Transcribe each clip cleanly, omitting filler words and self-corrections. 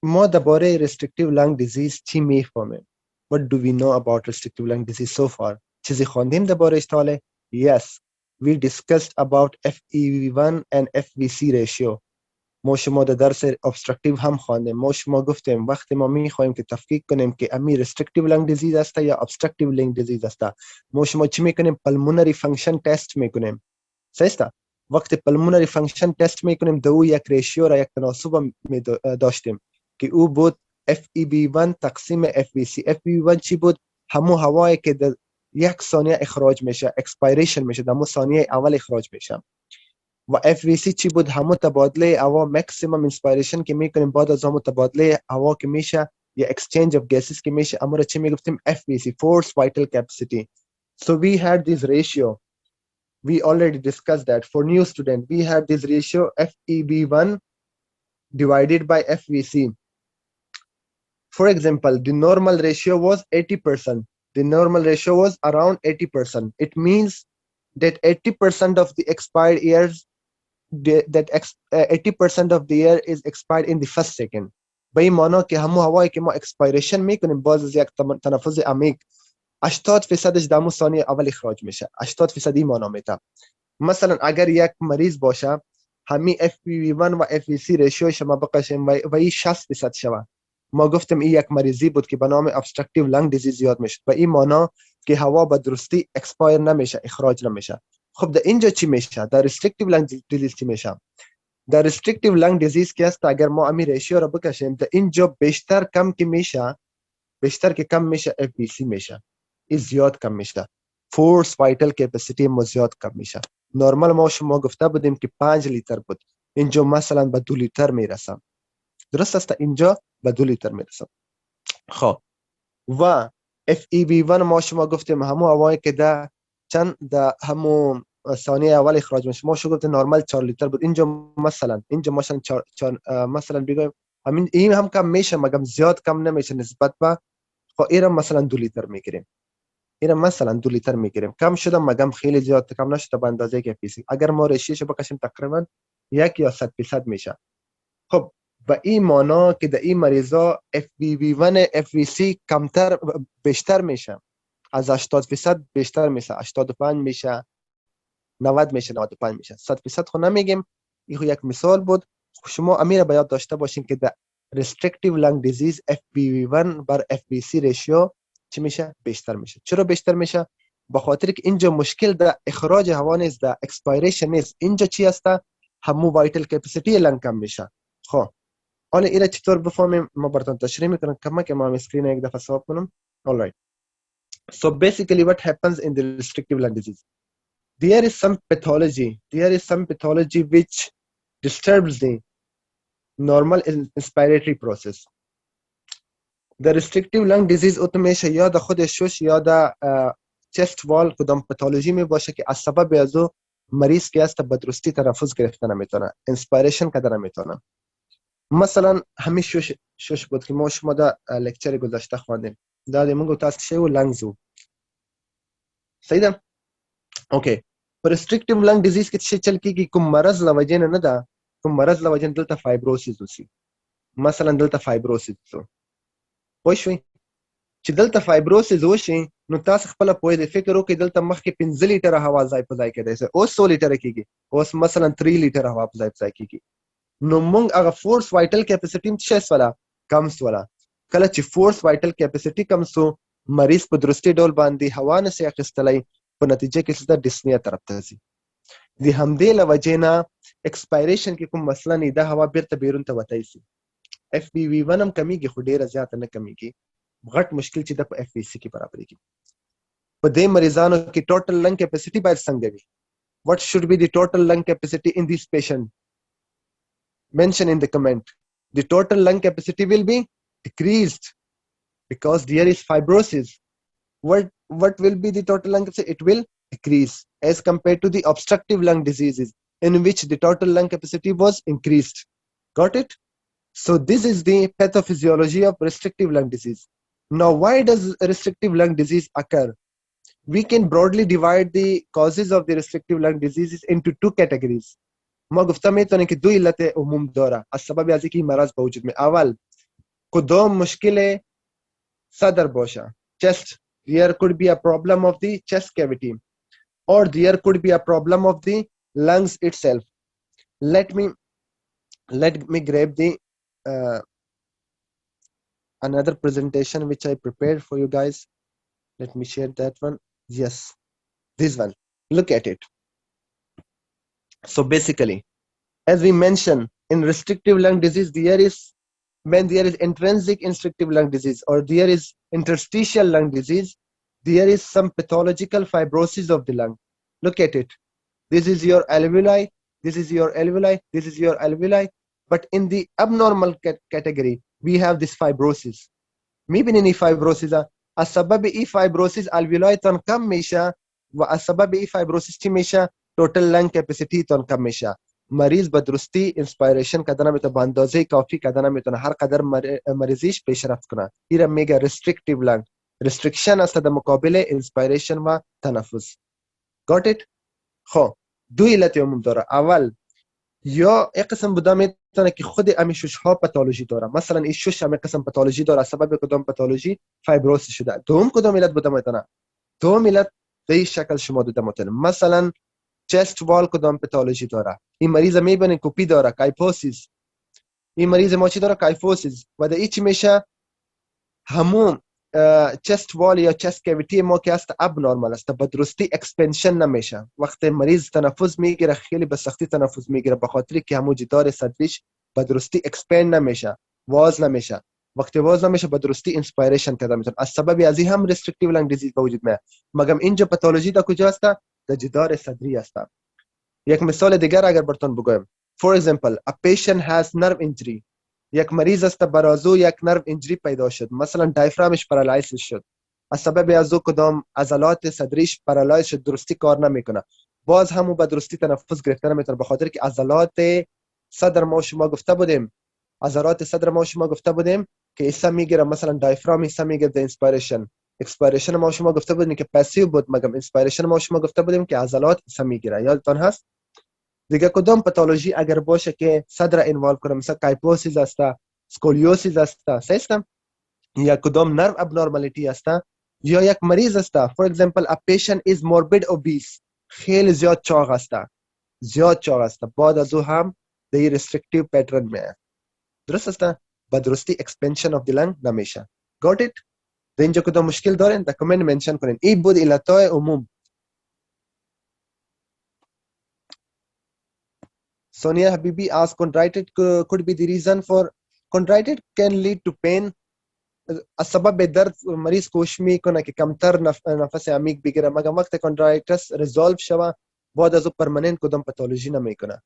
ما درباره restrictive lung disease چی میفهمیم؟ What do we know about restrictive lung disease so far? چیزی خواندیم دربارهش تا حالا؟ Yes, we discussed about FEV1 and FVC ratio. ما شما در درس obstructive هم خواندیم. ما شما گفتیم وقتی ما میخوایم که تفکیک کنیم که امی restrictive lung disease است یا obstructive lung disease است، ما شما چی میکنیم؟ pulmonary function test میکنیم. صحیح است؟ وقتی pulmonary function test میکنیم دو یک ریشیو را یک تناسب داشتیم که او بود FEV1 تقسیم FVC. FEV1 چی بود؟ همو هوایی که در یک ثانیه اخراج میشه، expiration میشه، در همو ثانیه اول اخراج میشه. و FVC چی بود؟ همو تبادله هوا maximum inspiration که میکنیم، بعد از همو تبادله هوا که میشه یا exchange of gases که میشه، امور چی میگفتیم؟ FVC force vital capacity. So we had this ratio. We already discussed that. For new student, we had this ratio FEV1 divided by FVC. For example, the normal ratio was 80%. The normal ratio was around 80%. It means that 80% of the expired years, 80% of the air is expired in the first second. به این معنا که همو هوایی که ما expiration میکنیم باز از یک تنفس عمیق 80% در همون ثانیه اول اخراج میشه. 80% این معنا میده. مثلا اگر یک مریض باشه همین FPV1 و FVC ریشیو شما بقشیم و این 60% شوه، ما گفتم این یک مریضی بود که به نام obstructive lung disease یاد میشد و این معنا که هوا به درستی اکسپایر نمیشه، اخراج نمیشه. خب در اینجا چی میشه؟ در restrictive lung disease چی میشه؟ در restrictive lung disease که است اگر ما همین ریشیو را بکشیم در اینجا بیشتر کم که میشه، بیشتر که کم میشه FVC میشه، این زیاد کم میشه، فورس وایتال کپاسیتی ما زیاد کم میشه. نورمال ما شما گفته بودیم که 5 لیتر بود، اینجا مثلا به 2 لیتر میرسم. درست است؟ اینجا به 2 لیتر میرسم. خب و FEV1 ما شما گفتیم همو هوایی که ده چند ده همو ثانیه اول اخراج میشه، ما شما گفتیم نورمال 4 لیتر بود، اینجا مثلا 4 مثلا بگیم همین این هم کم میشه مگم زیاد کم نمیشه نسبت به. خب ایرم مثلا 2 لیتر میگیریم، ایرم مثلا 2 لیتر میگیریم، کم شده مگم خیلی زیاد کم نشده به اندازه که FVC. اگر ما ریشیش بکشیم تقریبا 1 یا 100% میشه. خب و این معنا که در این مریضا FPV1 FVC کمتر بیشتر میشه، از 80% بیشتر میشه، 85 میشه، 90 میشه، 95 میشه، 100% خو نمیگیم. این یک مثال بود. شما امیر باید داشته باشین که در restrictive lung disease FPV1 بر FVC ریشیو چی میشه؟ بیشتر میشه. چرا بیشتر میشه؟ به خاطر که اینجا مشکل در اخراج هوا نیست، در expiration نیست. اینجا چی است؟ همو وایتال کپاسیتی لنگ کم میشه. خب حالا اینا چطور بفهمیم؟ ما براتون تشریح میکنم. کما که ما اسکرین یک دفعه صاف کنم. All right. So basically what happens in the restrictive lung disease? There is some pathology which disturbs the normal inspiratory process. The restrictive lung disease اتمیشه یا در خود شش یا در chest wall کدام پاتولوژی می باشه که از سبب ازو مریض که است به درستی تنفس گرفتن نمیتونه، inspiration کردن نمیتونه. مثلا همین شش بود که ما شما در لکچر گذشته خواندیم. دادیم منگو تاست شه و لنگزو. صحیح؟ اوکی. restrictive lung disease کې څه چل کېږي؟ کوم مرض له وجې نه ده، کوم مرض له وجې نه دلته فایبروسیس وشي. مثلا دلته فایبروسیس وشو، پوه شوئ چې دلته فایبروسیس وشي نو تاسو خپله پوه دی فکر وکړئ دلته مخکې 15 لیټره هوا ځای په ځای کېدی سي، اوس 100 لیټره کېږي، اوس مثلا 3 لیټره هوا په ځای په ځای کېږي. نو موږ هغه فورس وایټل کیپاسټي هم څه شوله؟ کم شوله. کله چې فورس وایټل کیپاسټي کم شو مریض په درستي ډول باندې هوا نشي اخیستلی، په نتیجه کې څه ده؟ ډسنیا طرف ته ځي. د همدې له وجې نه ایکسپایریشن کې کوم مسله نه دا هوا بیرته بیرون ته وتی سي. FPV1 هم کمیږي خو ډیره زیاته نه کمیږي. غټ مشکل چې د په FVC کې برابرېږي. په دې مریضانو کې ټوټل لنګ کیپاسټي باید څنګه وي؟ What should be the total lung capacity in this patient? Mention in the comment. The total lung capacity will be decreased because there is fibrosis. What will be the total lung capacity? It will decrease as compared to the obstructive lung diseases in which the total lung capacity was increased. Got it? So this is the pathophysiology of restrictive lung disease. Now why does restrictive lung disease occur? We can broadly divide the causes of the restrictive lung diseases into two categories. ما گفتم میتونه که دو علت عموم داره از سبب از اینکه این مرض به وجود می. اول کدام مشکل صدر باشه. chest, there could be a problem of the chest cavity, or there could be a problem of the lungs itself. Let me grab the uh, another presentation which I prepared for you guys. Let me share that one. Yes, this one. Look at it. So basically, as we mentioned, in restrictive lung disease, when there is intrinsic restrictive lung disease or there is interstitial lung disease, there is some pathological fibrosis of the lung. Look at it. This is your alveoli, this is your alveoli, this is your alveoli. But in the abnormal category, we have this fibrosis. Maybe in fibrosis, السبب اي fibrosis alveoli تن کم میشه و السبب ای fibrosis چی میشه؟ total lung capacity تن کم میشه. مریض به درستی اینسپایریشن کردن نمیتونه، به اندازه کافی کردن نمیتونه، هر قدر مریضیش پیشرفت کنه. این میگه restrictive lung. restriction است در مقابل اینسپایریشن و تنفس. got it؟ خب دو علت عموم داره. اول یا یک قسم بوده میتونه که خود امی شش ها پاتولوژی داره، مثلا این شش هم قسم پاتولوژی داره، سبب کدام پاتولوژی فایبروسیس شده. دوم کدام علت بوده میتونه؟ دوم علت به این شکل شما دیده میتونه، مثلا چست وال کدام پاتولوژی داره. این مریض میبینین کوپی داره، کایفوسیس. این مریض ما چی داره؟ کایفوسیس. و در چی میشه؟ همون چست وال یا چست کاویتی ما که است اب نورمال است، به درستی اکسپنشن نمیشه. وقتی مریض تنفس میگیره خیلی به سختی تنفس میگیره، به خاطر که همون جدار صدریش به درستی اکسپند نمیشه، واز نمیشه. وقتی واز نمیشه به درستی اینسپایریشن کرده میتونه. از سبب از این هم ریستریکتیو لنگ دیزیز به وجود میاد. مگم اینجا پاتولوژی دا کجا است؟ در جدار صدری است. یک مثال دیگر اگر براتون بگویم، for example a patient has nerve injury. یک مریض است برازو یک نرو اینجری پیدا شد، مثلا دایفرامش پارالایز شد، از سبب از کدام عضلات صدریش پارالایز شد، درستی کار نمیکنه، باز همو به درستی تنفس گرفتن نمیتونه، به خاطر که عضلات صدر ما شما گفته بودیم، عضلات صدر ما شما گفته بودیم که حصه میگیره، مثلا دایفرام حصه میگیره در اینسپایریشن، اکسپایریشن ما شما گفته بودیم که پاسیو بود، مگم اینسپایریشن ما شما گفته بودیم که عضلات حصه میگیره. یادتون هست؟ دیگه کدام پاتولوژی اگر باشه که صدر اینوالو کنه، مثلا کایپوسیس است، سکولیوسیس است، سیستم، یا کدام نرو ابنورمالیتی است، یا یک مریض است. فور ایگزامپل a patient is morbid obese، خیلی زیاد چاق است، زیاد چاق است، بعد از او هم در ریستریکتیو پترن میاد. درست است؟ با درستی اکسپنشن اف دی لنگ نمیشه. گات ایت؟ در اینجا کدام مشکل دارین در کامنت منشن کنین. این بود علتهای عموم. Sonia Habibi asked, contracted could be the reason for contracted can lead to pain. السبب درد مریض کوشش میکنه که کمتر نفس عمیق بگیره، مگر وقت کانترکتس ریزولو شوه بعد از او پرمننت کدام پاتولوژی نمیکنه.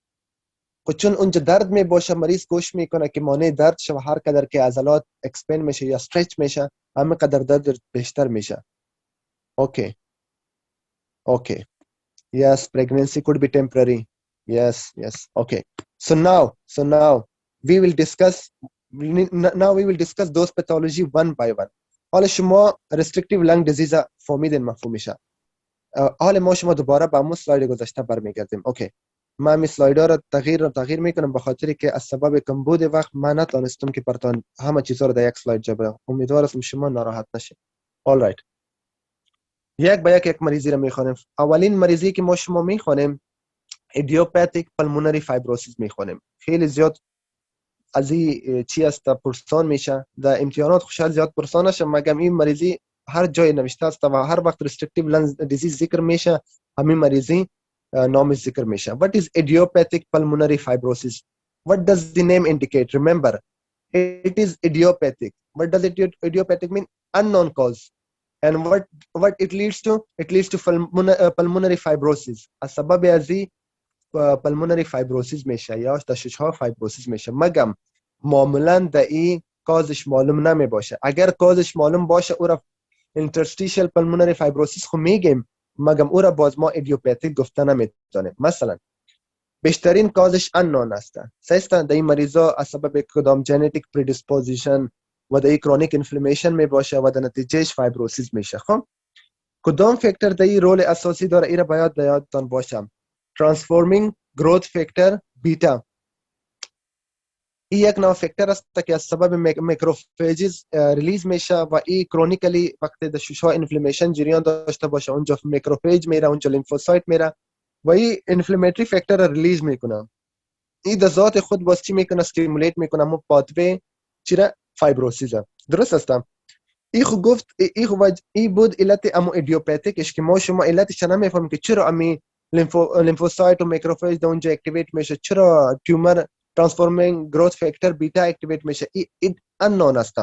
خود چون اونجا درد می باشه مریض کوشش میکنه که مانع درد شوه، هر قدر که عضلات اکسپند میشه یا استرچ میشه همین قدر درد بیشتر میشه. اوکی اوکی. Yes, pregnancy could be temporary. Yes. Okay. So now we will discuss those pathology one by one. حالا شما restrictive lung disease فهمیدین مفهومشه. حالا ما شما دوباره به همون سلاید گذشته برمیگردیم. اوکی. من این سلایدها رو تغییر میکنم به خاطر که از سبب کمبود وقت من نتونستم که براتون همه چیزا رو در یک سلاید جا بدم. امیدوارم شما ناراحت نشید. All right. یک به یک مریضی رو میخوانیم. اولین مریضی که ما شما میخوانیم ایدیوپاتیک پلمونری فایبروسیس میخوانیم. خیلی زیاد از این چی است پرسان میشه در امتحانات، خوشحال زیاد پرسان نشه، مگم این مریضی هر جای نوشته است و هر وقت restrictive lung disease ذکر میشه همین مریضی نامش ذکر میشه. What is idiopathic pulmonary fibrosis? What does the name indicate? Remember, it is idiopathic. What does idiopathic mean? Unknown cause. And what it leads to? It leads to pulmonary fibrosis. السبب ازی pulmonary fibrosis میشه یا تشویش‌ها فایبروسیس میشه، مگم معمولا در این کازش معلوم نمی باشه. اگر کازش معلوم باشه او را interstitial pulmonary fibrosis خو میگیم، مگم او را باز ما ایدیوپاتیک گفته نمیتونیم. مثلا بیشترین کازش unknown است. سیستان در این مریضا از سبب کدام genetic predisposition و در این کرونیک انفلمیشن می باشه و در نتیجهش فایبروسیس میشه. خب کدام فاکتور در این رول اساسی داره؟ این را باید یادتان باشه. Transforming growth factor beta. این یک نوع فکتر است که از سبب ماکروفیجز ریلیز میشه و این کرونیکلی وقتی در ششها اینفلمیشن جریان داشته باشه اونجا ماکروفیج میره، اونجا لیمفوسایت میره و این اینفلمیتری فکتر را ریلیز میکنه. این در ذات خود باز چی میکنه؟ استیمولیت میکنه مو پاتوی چرا فایبروسیس. درست است؟ این خو گفت این بود علت امو ایدیوپاتیکش که ما شما علتش نمیفهمیم که چرا امی لیمفوسایت و ماکروفیج در اونجا اکتیویت میشه، چرا تیومر ترانسفورمینگ گروث فاکتور بیتا اکتیویت میشه. این انون است.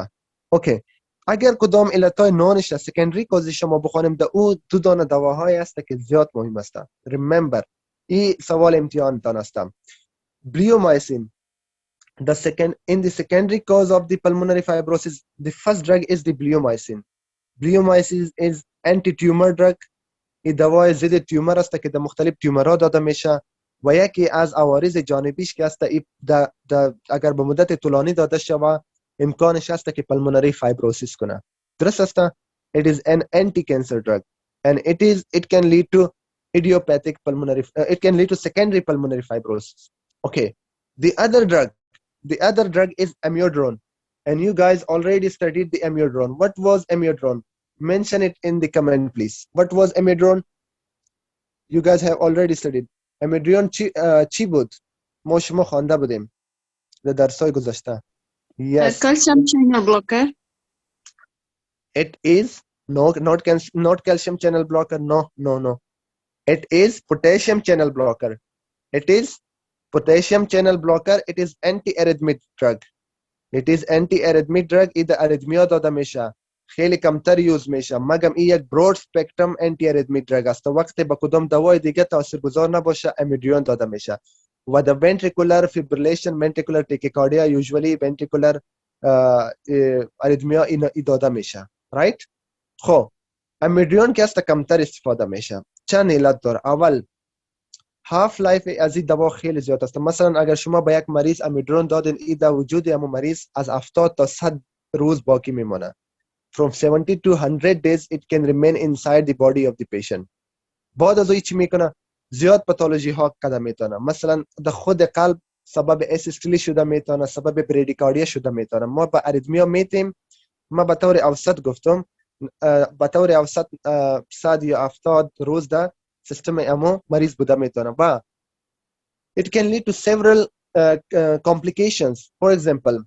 اوکی، اگر کدام علتای نانش است سکندری کاز شما بخونیم در او دو دانه دواهای است که زیاد مهم است. ریممبر این سوال امتحان تان است. bleomycin, in the secondary cause of the pulmonary fibrosis, the first drug is the bleomycin. Bleomycin is anti-tumor drug. این دوا ضد تیومر است که در مختلف تیومرها داده میشه و یکی از عوارض جانبیش که است اگر به مدت طولانی داده شود امکانش است که پلمونری فایبروسیس کنه. درست است؟ It is an anti-cancer drug and it can lead to idiopathic pulmonary it can lead to secondary pulmonary fibrosis. Okay, the other drug is amiodarone, and you guys already studied the amiodarone. What was amiodarone? Mention it in the comment, please. What was amiodarone? You guys have already studied. amiodarone چی بود؟ ما شما خوانده بودیم در درسای گذشته. Yes. Calcium channel blocker. It is not calcium channel blocker. No. It is potassium channel blocker. It is potassium channel blocker. It is anti-arrhythmic drug. It is anti-arrhythmic drug. إذا arrhythmia داده میشه خیلی کمتر یوز میشه، مگم این یک broad spectrum anti-arrhythmic drug است. وقتی با کدام دوای دیگه تاثیرگذار نباشه امیدریون داده میشه. و the ventricular fibrillation, ventricular tachycardia, usually ventricular arrhythmia این داده میشه. right؟ خب امیدریون که است کمتر استفاده میشه. چند علت داره. اول هاف لایف از این دوا خیلی زیاد است. مثلا اگر شما با یک مریض امیدرون دادین این در وجود همون مریض از 70 تا 100 روز باقی میمونه. From 70 to 100 days it can remain inside the body of the patient. بعد از این چی میکنه؟ زیاد پاتولوژی ها قدم میتونه. مثلا در خود قلب سبب اسیستولی شده میتونه، سبب بریدیکاردیا شده میتونه. ما با اریتمیا میتیم، ما به طور اوسط گفتم به طور اوسط 100 یا 70 روز ده سیستم امو مریض بوده میتونه و it can lead to several complications. For example,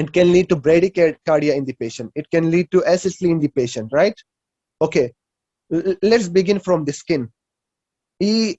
it can lead to bradycardia in the patient. It can lead to asystole in the patient, right? Okay, let's begin from the skin. ای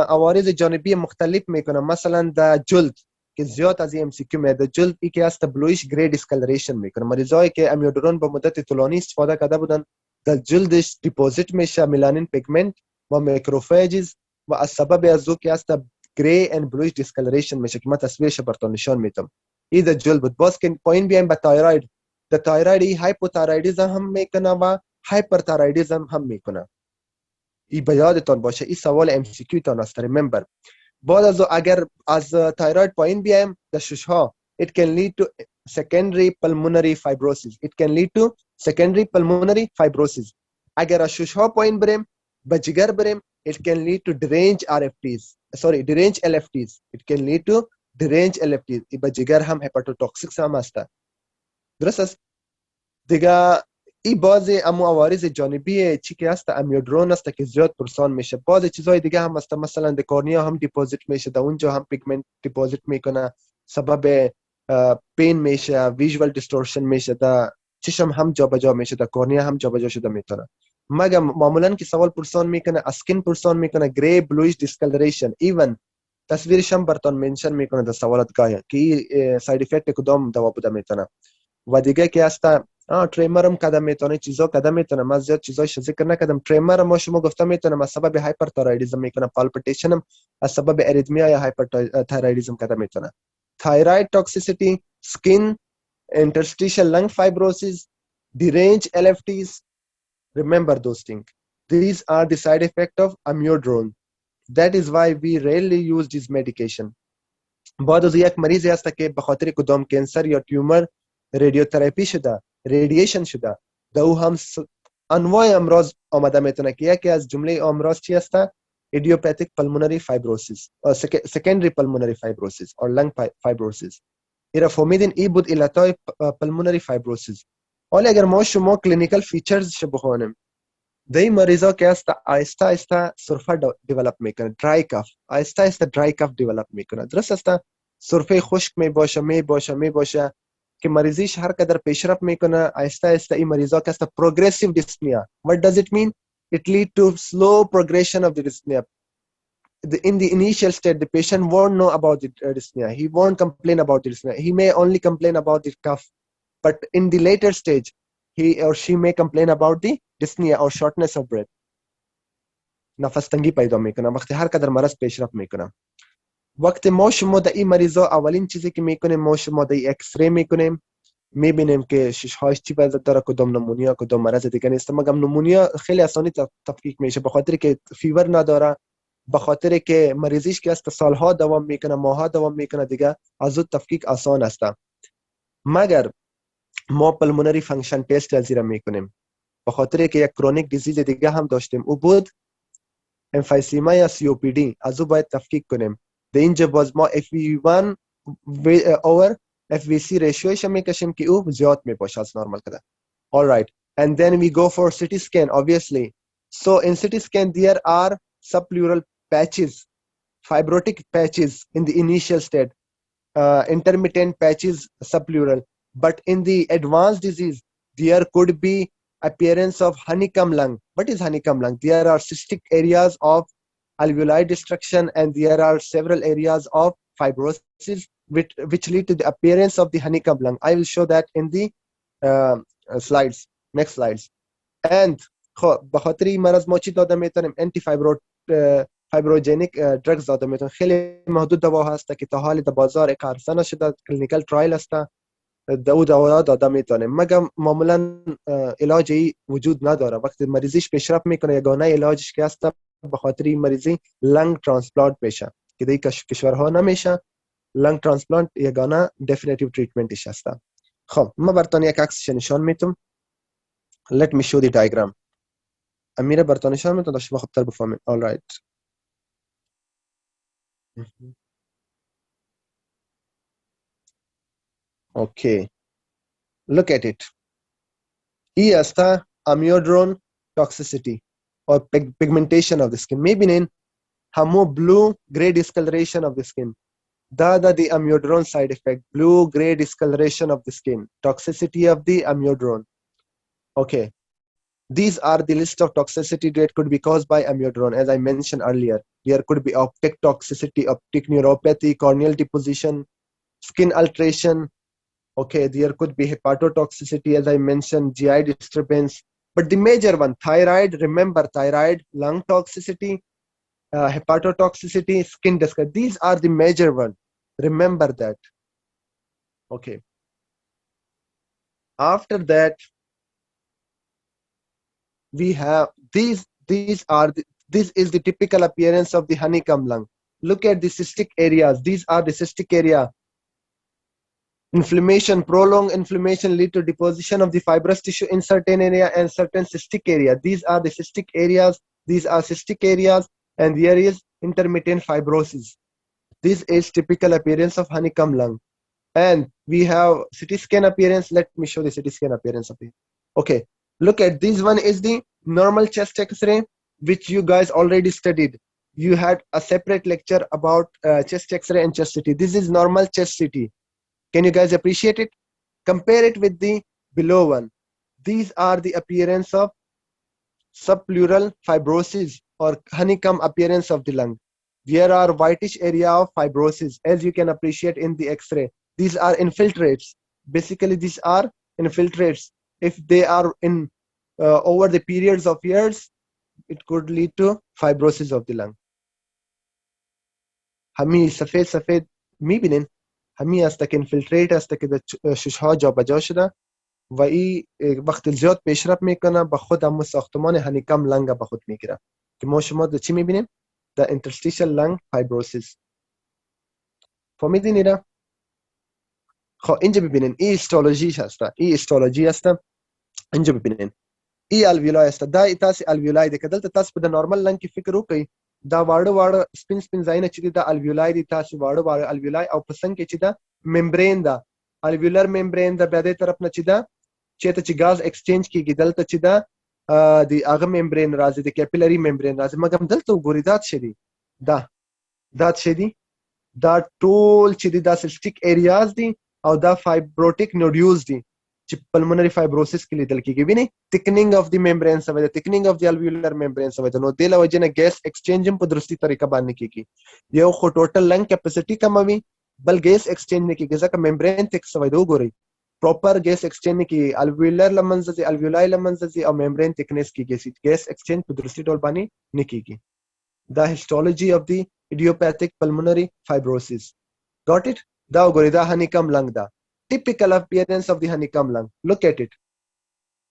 عوارض جانبی مختلف میکنه. مثلا در جلد که زیاد از ام سی کیو میاد، جلد ای که است بلویش گری دیسکلریشن میکنه. مریضایی که امیودرون با مدت طولانی استفاده کرده بودن در جلدش دیپوزیت میشه ملانین پیگمنت و ماکروفاجز و از سبب از او که است گری اند بلویش دیسکلریشن میشه که ما تصویرش براتون نشان میدم. این در جلد بود. باز که پایین بیایم به تایروید، در تایروید ای هایپوتایرویدیسم هم میکنه و هایپرتایرویدیسم هم میکنه. ای به یادتان باشه، این سوال ام سی کیو تان است. ریممبر بعد از اگر از تایروید پایین بیایم در ششها it can lead to secondary pulmonary fibrosis. It can lead to secondary pulmonary fibrosis. اگر از ششها پایین بریم به جگر بریم it can lead to deranged RFTs. sorry deranged LFTs. It can lead to deranged LFTs. ای به جگر هم هپاتوتوکسیک هم است. درست است دیگه. این بعضی اما عوارض جانبی چی که هست امیودرون است که زیاد پرسان میشه. بعضی چیزهای دیگه هم هست، مثلا در کورنیا هم دیپوزیت میشه، در اونجا هم پیگمنت دیپوزیت میکنه، سبب پین میشه، ویژوال دیستورشن میشه، در چشم هم جابجا میشه، در کورنیا هم جابجا شده میتونه. مگه معمولا که سوال پرسان میکنه اسکین پرسان میکنه گری بلویش دیسکلریشن. ایون تصویرش هم براتون منشن میکنه در سوالات گاهی که ساید افکت کدام دوا بوده میتونه. و دیگه که هست تریمرم کدام میتونه، چیزا کدام میتونه. من زیاد چیزایش ذکر نکردم. تریمر ما شما گفتم میتونه از سبب هایپرتایرویدیسم میکنه، پالپیتیشن هم از سبب اریتمیا یا هایپرتایرویدیسم کدام میتونه. thyroid toxicity, skin, interstitial lung fibrosis, deranged LFTs. Remember those things. These are the side effect of amiodarone. That is why we rarely use this medication. بعد از یک مریضی هست که به خاطر کدام کانسر یا تیومر رادیوتراپی شده، ریدییشن شده، در او هم انواع امراض آمده میتونه که یکی از جمله امراض چی هست؟ ایدیوپاتیک پلمونری فایبروسیس، سکندری پلمونری فایبروسیس or lung fibrosis. ihre فهمیدین ای بود علتهای پلمونری فایبروسیس. حالا اگر ما شما کلینیکال فیچرز بخوانیم، دی مریضا که است آهسته آهسته سرفه دیولپ میکنه، درای کف، آهسته آهسته درای کف دیولپ میکنه. درست است، سرفه خشک می باشه که مریضیش هر قدر پیشرفت میکنه آهسته آهسته این مریضا که است پروگرسیو دیسنیا. what does it mean? It lead to slow progression of the dyspnea. In the initial state, the patient won't know about the dyspnea. He won't complain about the dyspnea. He may only complain about the cough. But in the later stage, he or she may complain about the dyspnea or shortness of breath. نفس تنگی پیدا میکنه وقتی هر قدر مرض پیشرفت میکنه. وقتی ما شما در این مریضا اولین چیزی که میکنیم ما شما در ایکس ری میکنیم، میبینیم که ششهاش چی وضع داره، کدام نمونیا کدام مرض دیگه نیست. مگم نمونیا خیلی آسانی تفکیک میشه به خاطر که فیور نداره، به خاطر که مریضیش که است سالها دوام میکنه، ماها دوام میکنه، دیگه از اون تفکیک آسان است. مگر ما پلمونری فانکشن تست از زیر میکنیم به خاطر که یک کرونیک دیزیز دیگه هم داشتیم، او بود امفیسیما یا سی او پی دی. از او باید تفکیک کنیم. در اینجا باز ما FV1 over FVC ریشیوش میکشیم که او زیاد میباشه از نورمال کده. All right, and then we go for CT scan obviously. So in CT scan there are subpleural patches, fibrotic patches in the initial state, intermittent patches subpleural. But in the advanced disease, there could be appearance of honeycomb lung. What is honeycomb lung? There are cystic areas of alveoli destruction, and there are several areas of fibrosis which lead to the appearance of the honeycomb lung. I will show that in the slides, next slides. And به خاطر این مرض ما چی داده میتونیم؟ انتی فایبروجنیک درگز داده میتونیم. خیلی محدود دوا هست که تا حال در بازار عرضه نشده، کلینیکال ترایل هست، دوا داده میتونیم. مگر معمولا علاجی وجود نداره. وقتی مریضیش پیشرفت میکنه یگانه علاجش که هست به خاطر این مریضی لنگ ترانسپلانت میشه که در کشورها نمیشه. لنگ ترانسپلانت یگانه دفینیتیو تریتمنتش هست. خب من براتون یک عکسش نشان میتونم. let me show the diagram. امیر براتون نشان میتونم تا شما خوبتر بفهمید. all right. okay, look at it. ای است amiodarone toxicity or pigmentation of the skin. میبینین همو blue gray discoloration of the skin. دا the amiodarone side effect, blue gray discoloration of the skin, toxicity of the amiodarone. Okay, these are the list of toxicity that could be caused by amiodarone. As I mentioned earlier, there could be optic toxicity, optic neuropathy, corneal deposition, skin alteration. Okay, there could be hepatotoxicity, as I mentioned, GI disturbance. But the major one, thyroid, remember thyroid, lung toxicity, hepatotoxicity, skin discoloration. These are the major ones. Remember that. Okay. After that, we have this is the typical appearance of the honeycomb lung. Look at the cystic areas. These are the cystic area. Inflammation, prolonged inflammation lead to deposition of the fibrous tissue in certain area and certain cystic area. These are the cystic areas. These are cystic areas, and there is intermittent fibrosis. This is typical appearance of honeycomb lung. And we have CT scan appearance. Let me show the CT scan appearance of it. Okay, look at this one is the normal chest X-ray, which you guys already studied. You had a separate lecture about chest X-ray and chest CT. This is normal chest CT. Can you guys appreciate it? Compare it with the below one. These are the appearance of subpleural fibrosis or honeycomb appearance of the lung. There are whitish area of fibrosis, as you can appreciate in the X-ray. These are infiltrates. Basically, these are infiltrates. If they are in over the periods of years, it could lead to fibrosis of the lung. همی سفید میبینین همی است که infiltrate است که ششها جا بجا شده و این وقت زیاد پیشرفت میکنه به خود همون ساختمان هنیکم لنگ به خود میگیره که ما شما در چی میبینیم؟ در interstitial lung fibrosis. فهمیدین اینا؟ خب اینجا ببینین این هیستولوژیش هست. این هیستولوژی هست. اینجا ببینین ای الویولای است. دا تاسو الویولای د کدل تاسو په نورمال لنګ کې فکر وکړئ دا واړه سپین ځایونه چې دا الویولای دي تاسو واړه الویولای او په څنګ کې چې دا ممبرین ده الویولر ممبرین ده بیا دې طرف نه چې ده چېرته چې ګاز ایکسچینج کیږي دلته چې ده د هغه ممبرین راځي د کیپیلري ممبرین راځي مګر دلته وګورئ دا څه دي دا څه دي دا ټول چې دي دا سیسټیک ایریاز دي او دا فایبروټیک نوډیولز دي چې پلمونري فایبروسس کې لیدل کیږي ویني تکنینګ اف دی ممبرین سوي د تکنینګ اف دی الویولر ممبرین سوي نو د لوجنه ګیس ایکسچینج هم په درستي طریقه باندې کیږي یو خو ټوټل لنګ کیپاسټي کموي بل ګیس ایکسچینج نه کیږي ځکه ممبرین تک سوي دی وګورئ پراپر ګیس ایکسچینج نه کیږي الویولر لمنځي الویولای لمنځي او ممبرین تکنس کیږي ګیس ایکسچینج په درستي ډول باندې نه کیږي دا هیسټولوژي اف دی idiopathic pulmonary fibrosis. Got it? Da وګورئ دا honeycomb lung da. Typical appearance of the honeycomb lung. Look at it.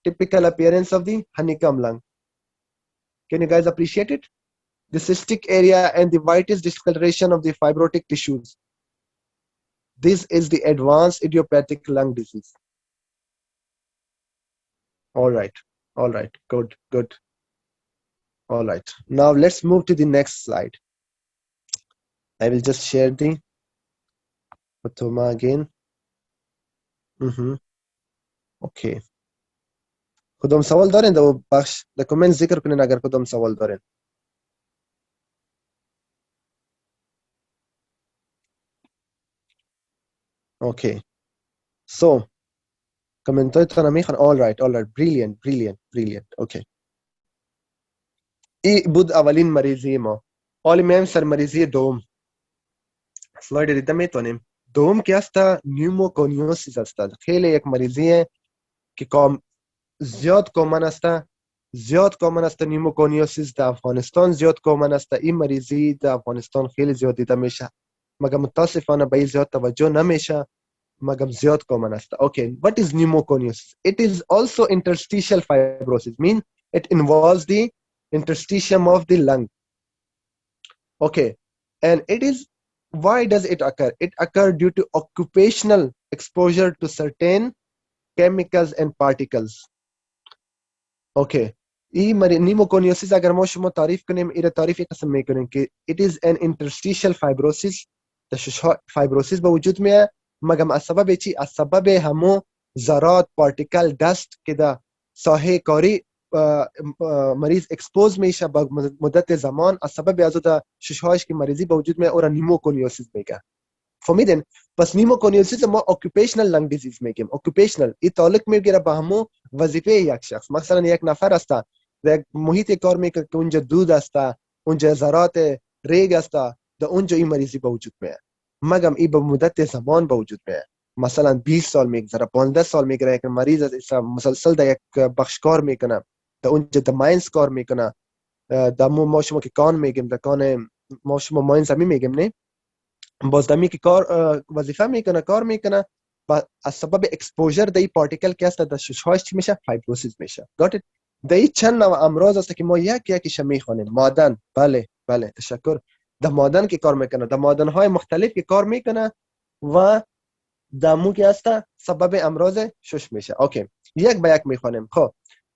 Typical appearance of the honeycomb lung. Can you guys appreciate it? The cystic area and the whitish discoloration of the fibrotic tissues. This is the advanced idiopathic lung disease. All right. Good. All right. Now let's move to the next slide. I will just share the Fatoma again. Okay. کدوم سوال دارین در بخش در کامنت ذکر کنین اگر کدوم سوال دارین. Okay. So کامنتاتون میخوان. All right. Brilliant. Okay. ای بود اولین مریضی ما. حالا میایم سر مریضی دوم. سلاید دیده میتونیم دوم که است نیوموکونیوسیس است. خیلی یک مریضیه که زیاد کامن است نیوموکونیوسیس در افغانستان زیاد کامن است. این مریضی در افغانستان خیلی زیاد دیده میشه مگر متاسفانه به این زیاد توجه نمیشه مگر زیاد کامن است. Okay, what is pneumoconiosis? It is also interstitial fibrosis, mean it involves the interstitium of the lung. Okay, and it is, why does it occur? It occurs due to occupational exposure to certain chemicals and particles. Okay, pneumoconiosis اگر ما شما تعریف کنیم این تعریف قسم میکنیم که it is an interstitial fibrosis. فایبروسیس به وجود میاد مگر از سبب چی؟ از سبب همو ذرات پارتیکل دست که در ساحه کاری مریض اکسپوز میشه با مدت زمان از سبب از اون ششهایش که مریضی به وجود میاد اون نیموکونیوسیس میگه. فهمیدین؟ پس نیموکونیوسیس ما اوکوپیشنال لنگ دیزیز میگیم. اوکوپیشنال این تعلق میگیره به همو وظیفه یک شخص. مثلا یک نفر است در یک محیط کار میکنه که اونجا دود است، اونجا ذرات ریگ است، در اونجا این مریضی به وجود میاد. مگم این به مدت زمان به وجود میاد. مثلا 20 سال میگذره، 15 سال میگذره یک مریض است مسلسل در یک بخش کار میکنه، در اونجا در ماینز کار میکنه، در ما شما که کان میگیم، در کان ما شما ماینز همی میگیم نه، بازدمی که کار وظیفه میکنه، کار میکنه، و از سبب اکسپوژر در این پارتیکل که است در ششهایش چی میشه؟ فایبروسیس میشه. گات ایت؟ در این چند نوع امراض است که ما یکیش میخوانیم. معدن، بله تشکر. در معدن که کار میکنه، در معدن های مختلف که کار میکنه و دمو که است سبب امراض شش میشه. اوکی، یک به یک میخوانیم. خب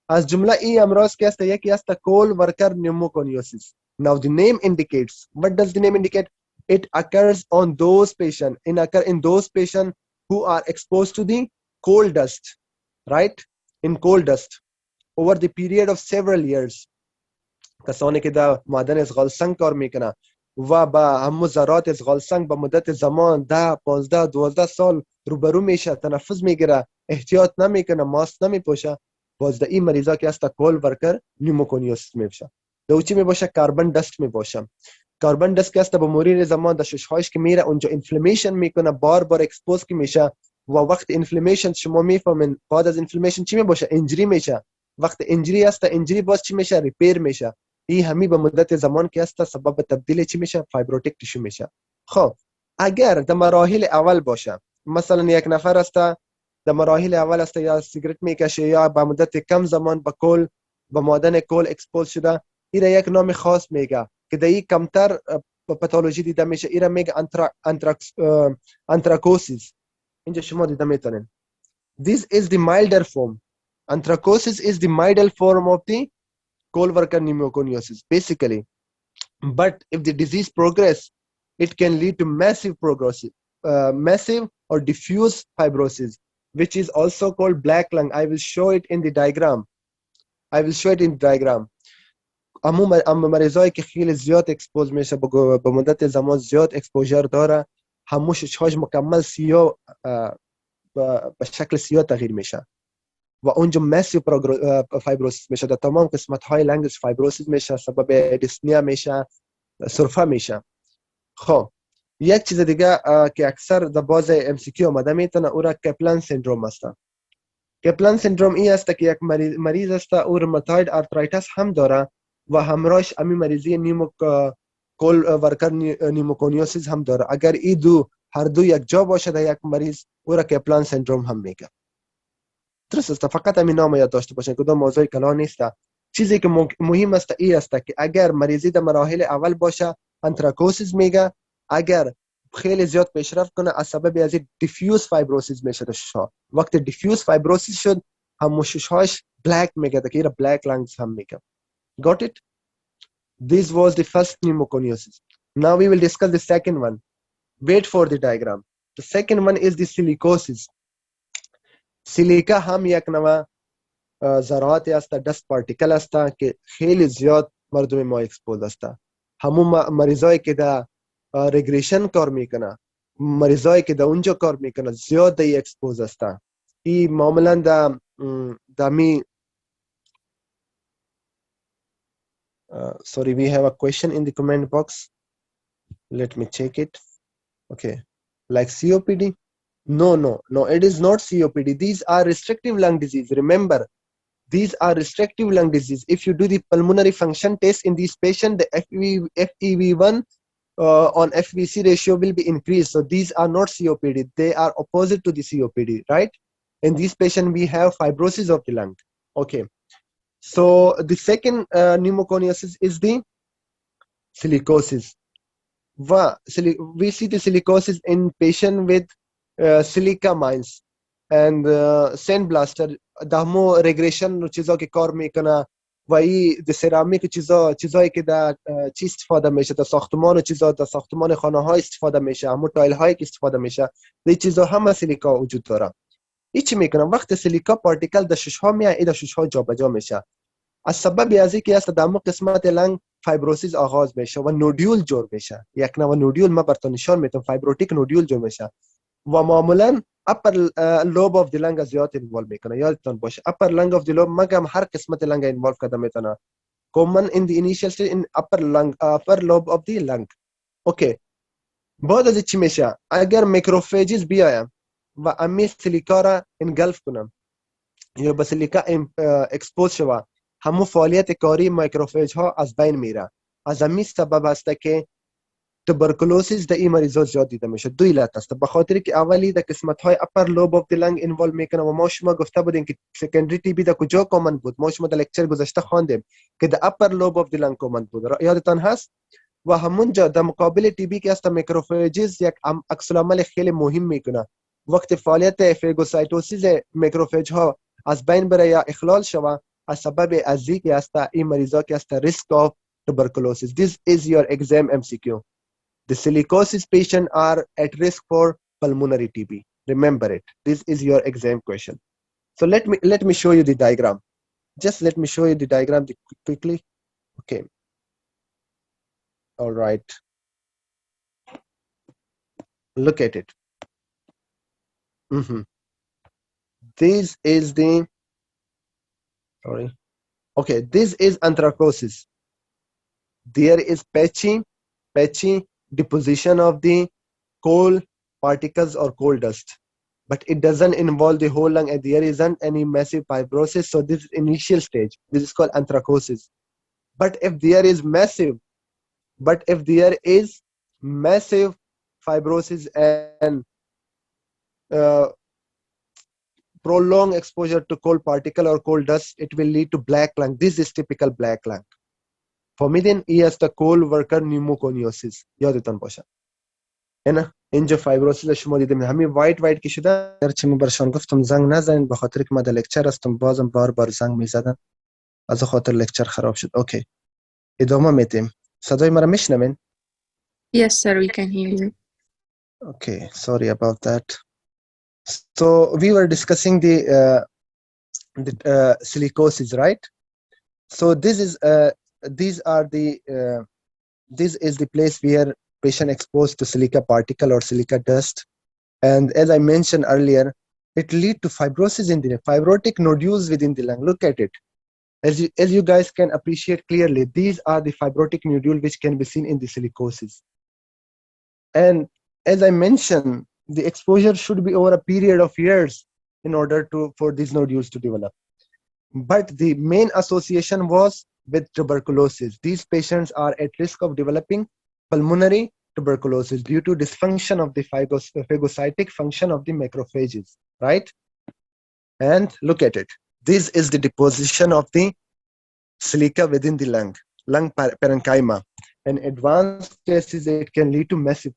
از جمله این امراض که است یکی است کول ورکر نیوموکونیوسیس. Now the name indicates, what does the name indicate? It occurs on those patients, in those patients who are exposed to the coal dust, right? In coal dust over the period of several years. کسانی که در معدن ازغال سنگ کار میکنه و با همو ذرات ازغال سنگ به مدت زمان 10 15 12 سال روبرو میشه، تنفس میگیره، احتیاط نمیکنه، ماسک نمیپوشه، باز در این مریضا که است کول ورکر نیوموکونیوسیس میشه. دوچی میباشه کاربن دست میباشه. کاربن دست که است به مرور زمان در ششهایش که میره اونجا اینفلامیشن میکنه، بار اکسپوز که میشه و وقت اینفلامیشن شما میفهمین بعد از اینفلامیشن چی میباشه؟ انجری میشه. وقت انجری است انجری باز چی میشه؟ ریپیر میشه. این همی به مدت زمان که است سبب تبدیل چی میشه؟ فایبروتیک تیشو میشه. خب اگر در مراحل اول باشه، مثلا یک نفر است در مراحل اول است یا سیگرت میکشه یا به مدت کم زمان به معدن کول اکسپوز شده، این یک نام خاص میگه که در این کمتر پاتولوژی دیده میشه. این میگه انتراکوسیس. اینجا شما دیده میتونین. This is the milder form. Anthracosis is the milder form of the coal worker pneumoconiosis basically. But if the disease progress, it can lead to massive or diffuse fibrosis, which is also called black lung. I will show it in the diagram. اما مریضایی که خیلی زیاد اکسپوز میشه به مدت زمان زیاد اکسپوژر داره، همون شش‌هاش مکمل سیاه به شکل سیاه تغییر میشه و اونجا مسیو فایبروسیس میشه. در تمام قسمت های لنگش فایبروسیس میشه، سبب دیسنیا میشه، سرفه میشه. خب یک چیز دیگه که اکثر در باز ام سی کیو آمده میتونه، او را کپلن سندروم است. کپلن سندروم این است که یک مریض است او روماتوید آرترایتس هم داره و همراهش امی مریضی کول ورکر نیموکونیوسیس هم داره. اگر این هر دو یک جا باشه در یک مریض، او را کپلن سندروم هم میگه. درست است. فقط همین نام یاد داشته باشین، کدام موضوع کلان نیست. چیزی که مهم است این است که اگر مریضی در مراحل اول باشه انتراکوسیس میگه، اگر خیلی زیاد پیشرفت کنه از سبب از دیفیوز فایبروسیس میشه در شش‌ها. وقتی دیفیوز فایبروسیس شد هم شش‌هاش بلک میگه، که ایرا بلک لنگز هم میگه. Got it? This was the first pneumoconiosis. Now we will discuss the second one. Wait for the diagram. The second one is the silicosis. سیلیکا هم یک نوع ذرات است، دست پارتیکل است که خیلی زیاد مردم ما اکسپوز است. همون مریضایی که در ریگریشن کار میکنه، مریضایی که در اونجا کار میکنه زیاد در اکسپوز است. این معمولا در می sorry, we have a question in the comment box. Let me check it. Okay, like COPD? No, it is not COPD. These are restrictive lung disease. Remember, these are restrictive lung disease. If you do the pulmonary function test in these patients, the FEV1 on FVC ratio will be increased. So these are not COPD. They are opposite to the COPD, right? In these patients, we have fibrosis of the lung. Okay. So the second pneumoconiosis is the silicosis. We see the silicosis in patient with silica mines and sand blaster. دامو regression چیزا که کار میکنه و ای د سرامیک چیزایی که در چی استفاده میشه، در ساختمان و چیزا، در ساختمان خانه ها استفاده میشه، همون تایل هایی که استفاده میشه، دی چیزا همه سیلیکا وجود داره. این چی میکنه؟ وقتی سیلیکا پارتیکل در شش ها میاد، این در شش ها جابجا میشه. از سبب از اینکه است در قسمت لنگ فایبروسیس آغاز میشه و نودیول جور میشه. یک نوع نودیول ما براتون نشان میدم، فایبروتیک نودیول جور میشه و معمولا upper lobe of the lung زیاد involve میکنه. یادتون باشه upper lung of the lobe مگم هر قسمت لنگ involve کرده میتونه. common in the initial stage in upper lobe of the lung. اوکی. بعد از چی میشه؟ اگر میکروفیجز بیایم و امی سیلیکا را انگلف کنم یا به سیلیکا اکسپوز شوه، همون فعالیت کاری میکروفیج ها از بین میره. از همین سبب است که تبرکلوسیس در این مریضا زیاد دیده میشه. دو علت است. به خاطر که اولی در قسمت های اپر لوب اف دی لنگ اینوالو میکنه و ما شما گفته بودیم که سکندری تی بی در کجا کامن بود. ما شما در لکچر گذشته خواندیم که در اپر لوب اف دی لنگ کامن بود، یادتان هست؟ و همونجا در مقابل تی بی که است میکروفیجز یک عکس العمل خیلی مهم میکنه. وقتی فعالیت فیگوسایتوسیس میکروفیج ها از بین بره یا اخلال شوه، از سبب ازی که است این مریضا که است risk of tuberculosis. This is your exam MCQ. The silicosis patients are at risk for pulmonary TB. Remember it. This is your exam question. So let me show you the diagram. Just let me show you the diagram quickly. Okay. All right. Look at it. This is the sorry. Okay, this is anthracosis. There is patchy deposition of the coal particles or coal dust, but it doesn't involve the whole lung and there isn't any massive fibrosis. So this is initial stage. This is called anthracosis. But if there is massive fibrosis and prolonged exposure to coal particle or coal dust, it will lead to black lung. This is typical black lung. فهمیدین؟ ای است coal worker pneumoconiosis. یادتان باشه. اینا اینجا فایبروسیس شما دیدیم همین وایت که شده. هرچی من برشان گفتم زنگ نزنین به خاطر که ما در لکچر هستم، بازم بار زنگ میزدن، از خاطر لکچر خراب شد. اوکی، ادامه میدیم. صدای مرا میشنوین؟ Yes, sir, we can hear you. Okay, sorry about that. So we were discussing the silicosis, right? So these are this is the place where patient exposed to silica particle or silica dust. And as I mentioned earlier, it lead to fibrosis in the fibrotic nodules within the lung. Look at it. As you guys can appreciate clearly, these are the fibrotic nodule which can be seen in the silicosis. And as I mentioned, the exposure should be over a period of years in order for these nodules to develop. But the main association was with tuberculosis. These patients are at risk of developing pulmonary tuberculosis due to dysfunction of the phagocytic function of the macrophages, right? And look at it. This is the deposition of the silica within the lung parenchyma. In advanced cases, it can lead to massive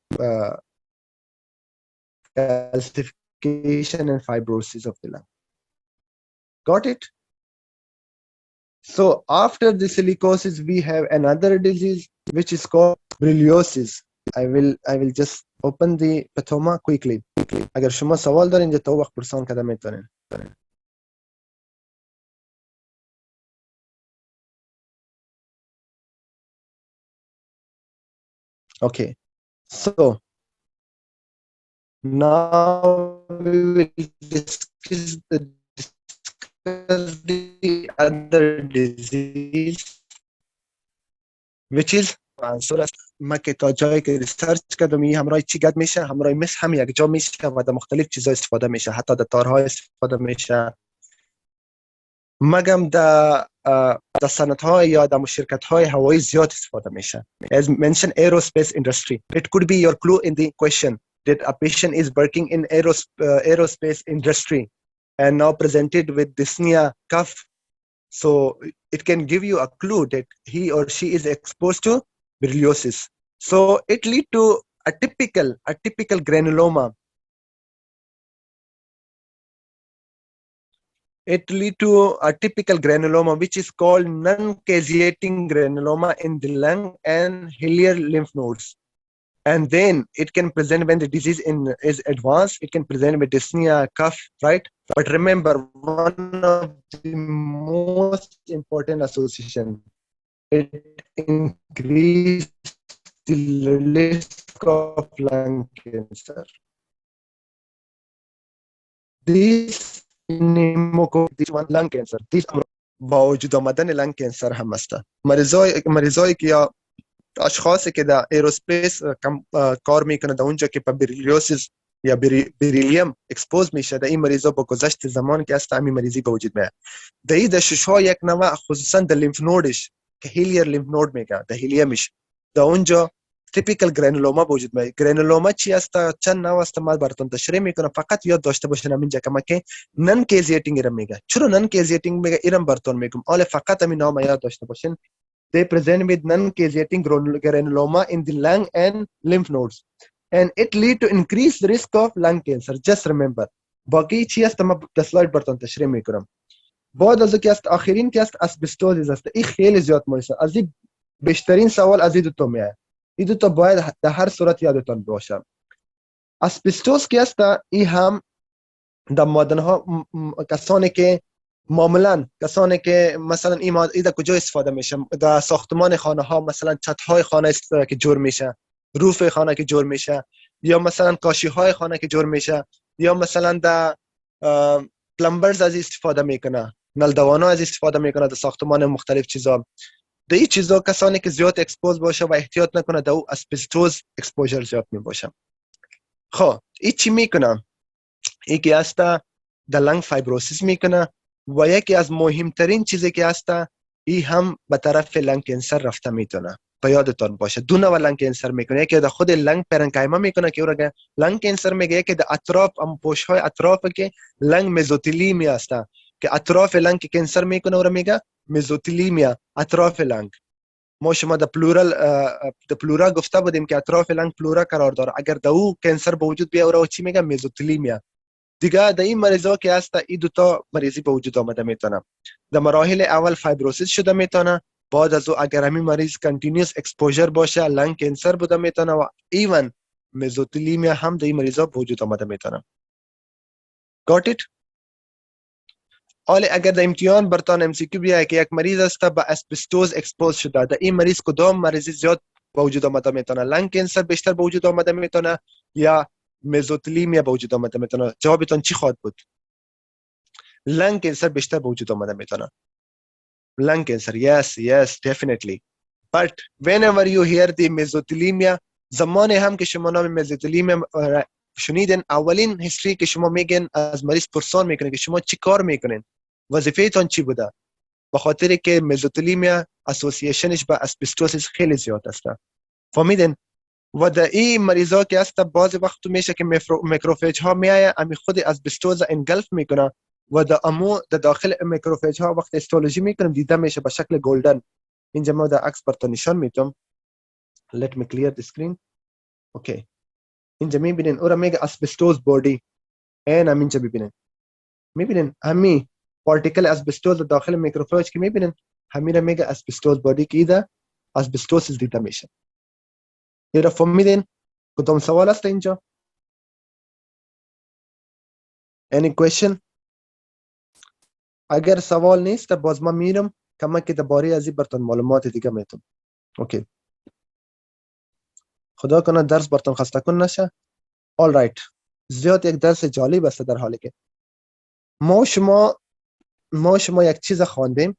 calcification and fibrosis of the lung. Got it? So after the silicosis, we have another disease which is called borreliosis. I will just open the pathoma quickly. اگر شما سوال دارین اینجا تا وقت پرسان کده میتونین. Okay. So now we will discuss the other disease which is ما که تا جایی که ریسرچ کردم همراه چی گد میشه همراه مس هم یک جا میشه و در مختلف چیزا استفاده میشه حتی در تارها استفاده میشه مگم در صنعت های یا در شرکت های هوایی زیاد استفاده میشه. As mentioned, aerospace industry. It could be your clue in the question that a patient is working in aerospace industry and now presented with dyspnea cough. So it can give you a clue that he or she is exposed to borreliosis. So it lead to a typical granuloma. It lead to a typical granuloma, which is called non-caseating granuloma in the lung and hilarial lymph nodes. And then it can present when the disease is advanced. It can present with dyspnea, cough, right? But remember, one of the most important association, it increases the risk of lung cancer. This this one lung cancer. This با وجود آمدن لنگ کانسر هم است. مریضایی که یا اشخاصی که در ایروسپیس کار میکنه در اونجا که بریلیوسیس یا بریلیم اکسپوز میشه در این مریضا با گذشت زمان که است همین مریضی به وجود میاد. در این دشش‌ها یک نوع خصوصا در لیمف نودش که هیلیر لیمف نود میگه در هیلیمش در اونجا تیپیکال گرانولوما به وجود میاد. گرانولوما چی است؟ چند نوع است ما براتون تشریح میکنم فقط یاد داشته باشین همینجا که نن کیزیتینگ ایرم میگه. چرا نن کیزیتینگ میگه ایرم براتون میگم. آله فقط همین نام یاد داشته باشین. They present with non-caseating granuloma in the lung and lymph nodes, and it lead to increased risk of lung cancer. Just remember. باقی چی است ما در سلاید براتون تشریح میکنم. بعد از که است آخرین که است اسبستوزیس است. این خیلی زیاد مهم است. از این بیشترین سوال از این دو تا میاد. این دو تا باید در هر صورت یادتون باشه. اسبستوز که است این هم در معدن‌ها کسانی که معمولا کسانی که مثلا این در کجا استفاده میشه در ساختمان خانه ها مثلا چت های خانه است که جور میشه روف خانه که جور میشه یا مثلا کاشی های خانه که جور میشه یا مثلا در پلمبرز از استفاده میکنه نل دوانا از استفاده میکنه در ساختمان مختلف چیزا در این چیزا کسانی که زیاد اکسپوز باشه و احتیاط نکنه در او اسبستوز اکسپوژر زیاد میباشه. خب این چی میکنه؟ این که است در لنگ فایبروسیس میکنه و یکی از مهمترین چیزی که هست این هم به طرف لنگ کانسر رفته میتونه. به یادتون باشه دو نوع لنگ کانسر میکنه. یکی در خود لنگ پرنکایما میکنه که اون لنگ کانسر میگه که در اطراف هم پوش های اطراف که لنگ مزوتلیمی هست که اطراف لنگ کانسر میکنه اون میگه مزوتلیمیا اطراف لنگ. ما شما در پلورا گفته بودیم که اطراف لنگ پلورا قرار داره. اگر در او کانسر به وجود بیاد اون چی میگه مزوتلیمیا. دیگه در این مریضا که هست این دو تا مریضی به وجود آمده میتونه. در مراحل اول فایبروسیس شده میتونه بعد از او اگر همین مریض کنتینیوس اکسپوژر باشه لنگ کانسر بوده میتونه و ایون مزوتلیمیا هم در این مریضا به وجود آمده میتونه. Got it? حالا اگر در امتحان برتان MCQ بیاید که یک مریض است به اسبستوز اکسپوز شده، در این مریض کدام مریضی زیاد به وجود آمده میتونه؟ لنگ کانسر بیشتر به وجود آمده میتونه یا مزوتلیمیا به وجود آمده میتونه؟ جوابتان چی خواهد بود؟ لنگ کانسر بیشتر به وجود آمده میتونه. Lung cancer, yes, definitely. But whenever you hear the mesothelioma, زمان هم که شما نام mesothelioma شنیدن، اولین هیستوری که شما میگن از مریض پرسان میکنه که شما چی کار میکنین، وظیفه تان چی بوده؟ به خاطر که mesothelioma اسوسییشنش با اسبستوسیس خیلی زیاد است. فهمیدن؟ و در این مریضا که هست بعضی وقت میشه که میکروفیج ها میایه امی خود اسبستوز انگلف میکنه و در امو در داخل میکروفیج ها وقت هیستولوژی میکنم دیده میشه به شکل گلدن. اینجا ما در عکس براتون نشان میدم. Let me clear the screen. اوکی. اینجا میبینین اورا میگه اسبستوز بودی. این هم اینجا ببینین. میبینین همین پارتیکل اسبستوز داخل میکروفیج که میبینین همین میگه اسبستوز بودی که ایده اسبستوسیس دیده میشه. اینا فهمیدین؟ کدام سوال است اینجا؟ Any question؟ اگر سوال نیست باز ما میرم کمک درباره از این براتون معلومات دیگه میتونم. اوکی. خدا کنه درس براتون خسته کن نشه. all right. زیاد یک درس جالب است در حالی که ما شما یک چیز خواندیم.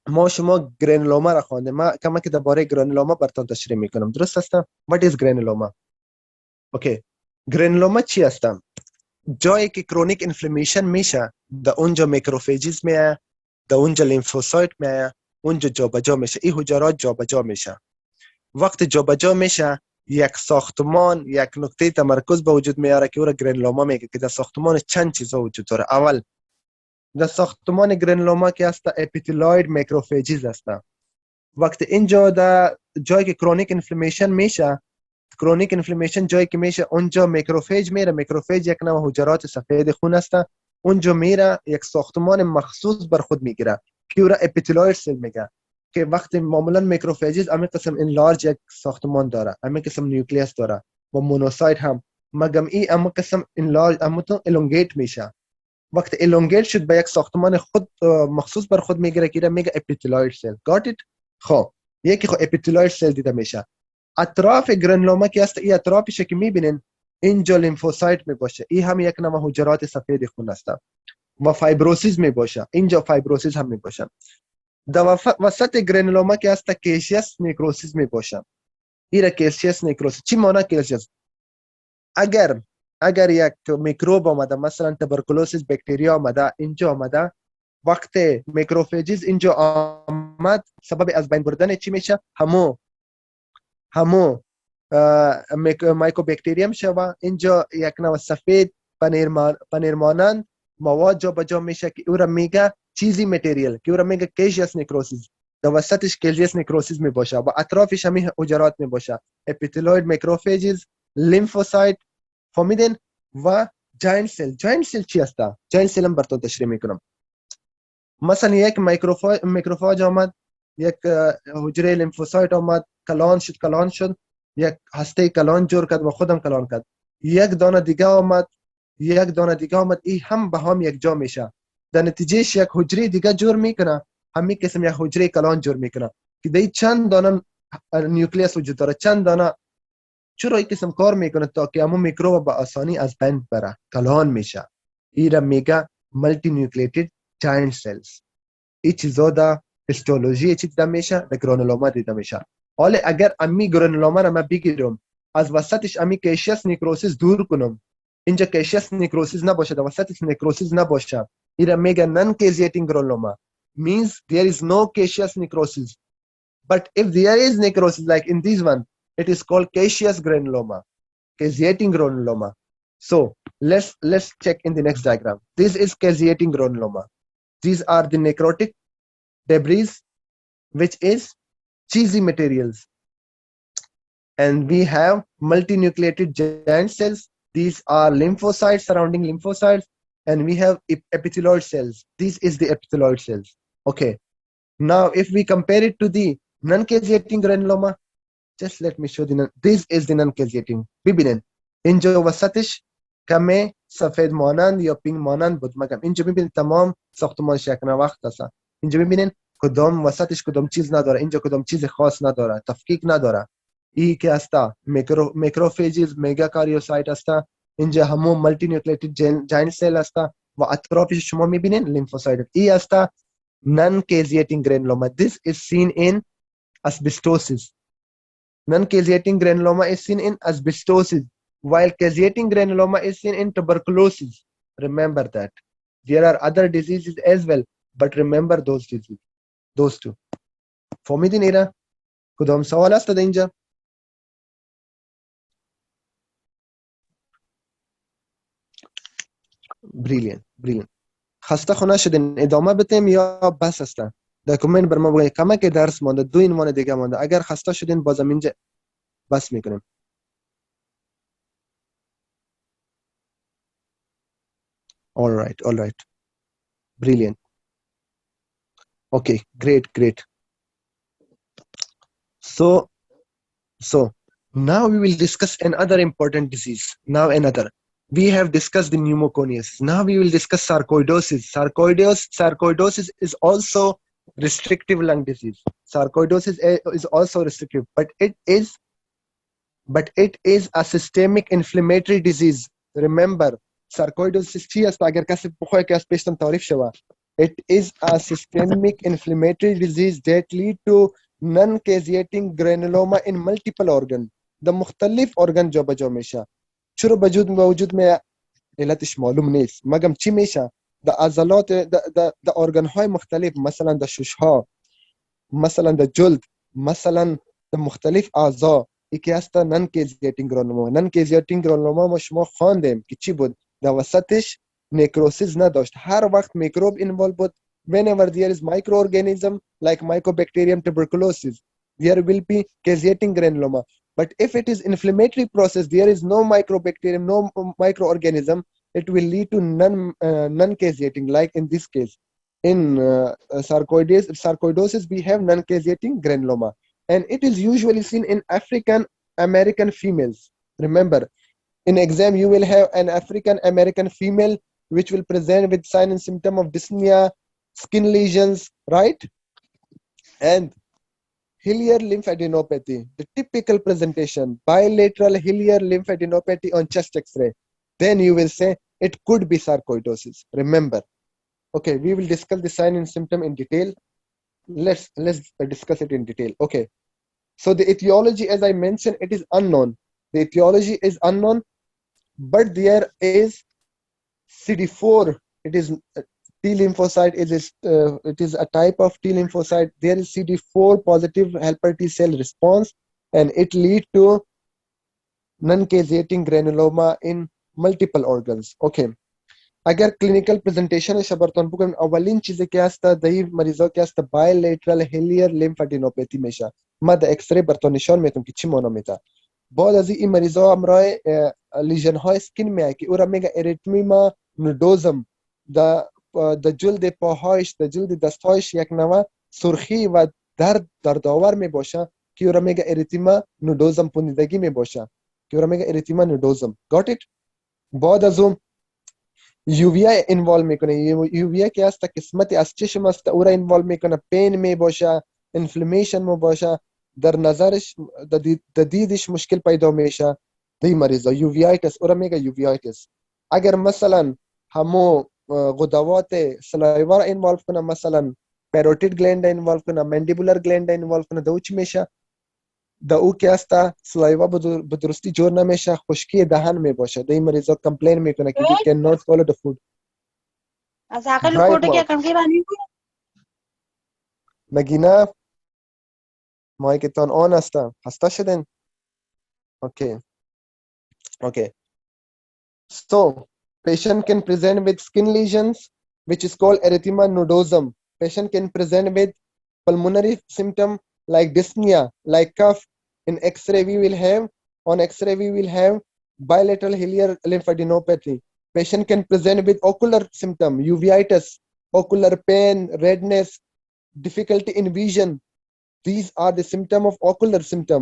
ما شما گرانولوما را خواندیم. ما کمک درباره گرانولوما براتون تشریح میکنم. درست است؟ what is granuloma؟ اوکی. گرانولوما چی است؟ جایی که کرونیک انفلامیشن میشه در اونجا میکروفیجز میه، در اونجا لیمفوسایت میه، اونجا جابجا میشه. این حجرات جابجا میشه. وقت جابجا میشه یک ساختمان، یک نقطه تمرکز به وجود میاره که او را گرانولوما میگه که در ساختمان چند چیزا وجود داره. اول در ساختمان گرانولوما که هست اپیتیلوید میکروفیجز هست. وقت اینجا در جایی که کرونیک انفلامیشن میشه، کرونیک انفلامیشن جایی که میشه اونجا میکروفیج میره. میکروفیج یک نوع حجرات سفید خون است. اونجا میره یک ساختمان مخصوص بر خود میگیره که او را اپیتیلوید سل میگه. که وقتی معمولا میکروفیجز امی قسم انلارج یک ساختمان داره، امی قسم نیوکلیس داره و مونوسایت هم، مگم ای امی قسم انلارج امتون الونگیت میشه. وقت الونگیت شد به یک ساختمان خود مخصوص بر خود میگیره که میگه اپیتیلوید سل. گات ایت؟ خب یکی خب اپیتیلوید سل دیده میشه. اطراف گرانولوما که است، این اطرافش که میبینین اینجا لیمفوسایت میباشه. این هم یک نوع حجرات سفید خون است و فایبروسیس میباشه. اینجا فایبروسیس هم میباشه. در وسط گرانولوما که است کیشیس نیکروسیس میباشه. این کیشیس نیکروسیس چی معنی کیشیس؟ اگر یک میکروب آمده، مثلا تبرکلوسیس بکتریا آمده اینجا آمده، وقت میکروفیجز اینجا آمد سبب از بین بردن چی میشه؟ همو مایکوبکتریوم شوه. اینجا یک نوع سفید پنیر مانند مواد جا بجا میشه که او را میگه چیزی متریال، که او را میگه کیشیس نیکروسیس. در وسطش کیشیس نیکروسیس میباشه و اطرافش همین حجرات میباشه. اپیتیلوید میکروفیجز، لیمفوسایت، فهمیدین؟ و جاینت سل. جاینت سل چی است؟ جاینت سل هم براتون تشریح میکنم. مثلا یک میکروفاج آمد، یک حجره لیمفوسایت آمد، کلان شد، یک هسته کلان جور کرد و خودم کلان کرد. یک دانه دیگه آمد، این هم به هم یک جا میشه. در نتیجهش یک حجره دیگه جور میکنه، همین قسم یک حجره کلان جور میکنه که دی چند دانه نیوکلیس وجود داره، چند دانه. چرا این قسم کار میکنه؟ تا که همون میکروب به آسانی از بین بره، کلان میشه. این را میگه ملتی نیوکلیتد جاینت سلز. این چیزا در هیستولوژی چی دیده میشه؟ در گرانولوما دیده میشه. حالا اگر امی گرانولوما را من بگیرم، از وسطش امی کیشیس نیکروسیس دور کنم، اینجا کیشیس نیکروسیس نباشه، در وسطش نیکروسیس نباشه، این را میگه نان کیزیتینگ گرانولوما. means there is no caseous necrosis. But if there is necrosis like in this one, it is called caseous granuloma, caseating granuloma. So let's check in the next diagram. This is caseating granuloma. These are the necrotic debris, which is cheesy materials. And we have multinucleated giant cells. These are lymphocytes, surrounding lymphocytes. And we have epithelioid cells. This is the epithelioid cells. Okay. Now, if we compare it to the non-caseating granuloma, just let me show this is the non-caseating. Bibinen. اینجا وسطش کمه سفید مانند یا پینگ مانند بود مگم اینجا میبینید تمام ساختمان شکل وقت هست. اینجا میبینید کدام وسطش کدام چیز نداره، اینجا کدام چیز خاص نداره، تفکیک نداره. ای که هستا میکروفیجز میگا کاریوسایت هستا، اینجا همون ملتی نیوکلیتید جاینت سیل هستا و اطرافش شما میبینید لیمفوسایت. ای هستا non caseating granuloma. This is seen in asbestosis. Non-caseating granuloma is seen in asbestosis, while caseating granuloma is seen in tuberculosis. Remember that. There are other diseases as well, but remember those diseases. Those two. فهمیدین اینا؟ کدام سوال است در اینجا؟ Brilliant. خسته خونه شدین ادامه بتیم یا بس هستن؟ در کامنت بر ما بگید کمک درس مانده، 2 عنوان دیگه مانده. اگر خسته شدین بازم اینجا بس میکنیم. All right. Brilliant. Okay, great. So now we will discuss another important disease. We have discussed the pneumoconiosis. Now we will discuss sarcoidosis. Sarcoidosis is also restrictive lung disease. Sarcoidosis is also restrictive, but it is a systemic inflammatory disease. Remember, sarcoidosis it is a systemic inflammatory disease that lead to non-caseating granuloma in multiple organs. The مختلف organ جا بجا میشه. چرا وجود میں علتش معلوم نیست مگم چی میشه؟ د عضلات د ارگان های مختلف، مثلا د شش ها، مثلا د جلد، مثلا د مختلف اعضا یکی هست نن کیزیاتینگ گرانوما. نن کیزیاتینگ گرانوما ما شما خواندیم که چی بود؟ د وسطش نیکروسیس نداشت، هر وقت میکروب انوالو بود. whenever there is microorganism like mycobacterium tuberculosis, there will be caseating granuloma. But if it is inflammatory process, there is no microbacterium, no microorganism, it will lead to non-caseating, like in this case. In sarcoidosis, we have non-caseating granuloma. And it is usually seen in African American females. Remember, in exam, you will have an African American female which will present with sign and symptom of dyspnea, skin lesions, right? And hillier lymphadenopathy, the typical presentation, bilateral hillier lymphadenopathy on chest x-ray. Then you will say it could be sarcoidosis. Remember. Okay, we will discuss the sign and symptom in detail. Let's discuss it in detail. Okay. So the etiology, as I mentioned, it is unknown. The etiology is unknown, but there is CD4. It is T lymphocyte. It is a type of T lymphocyte. There is CD4 positive helper T cell response, and it leads to non-caseating granuloma in multiple organs. Okay. اگر کلینیکل پریزنٹیشن شبرتون بگم اولین چیزی که هست دهی مریضا که هست بایلیترال هیلیر لیمفادینوپاتی میشه. ما در ایکس ری براتون نشان میدم که چی معنا میده. بعد از این مریضا همراه لیژن های سکین میاد که او را میگه اریتمیما نودوزم. د جلد پاهایش، د جلد دستهایش یک نوع سرخی و دردآور میباشه که او را میگه اریتمیما نودوزم، پوسیدگی میباشه که او را میگه اریتمیما نودوزم. Got it؟ بعد از اون یوویا انوالو میکنه. یوویا که هست قسمتی از چشم است او را انوالو میکنه، پین میباشه، انفلمیشن میباشه، در نظرش د دیدش مشکل پیدا میشه. دی مریضا یوویایتس او را میگه یوویایتس. اگر مثلا همو غدوات سلایوا را انوالو کنه، مثلا پیروتید گلند انوالو کنه، مندیبولر گلند انوالو کنه، دو چی میشه؟ د او که هست سلایوا به درستی جور نمیشه، خشکی دهن میباشه. دی مریضا کمپلین میکنه که they cannot follow the food. از عقل کوٹے کیا کنگی بانی کو نگینا مایکتان آن هستم. خسته شدین؟ Okay. So patient can present with skin lesions which is called erythema nodosum. Patient can present with pulmonary symptom like dyspnea, like cough. In X-ray we will have bilateral hillier lymphadenopathy. Patient can present with ocular symptom, uveitis, ocular pain, redness, difficulty in vision. These are the symptom of ocular symptom.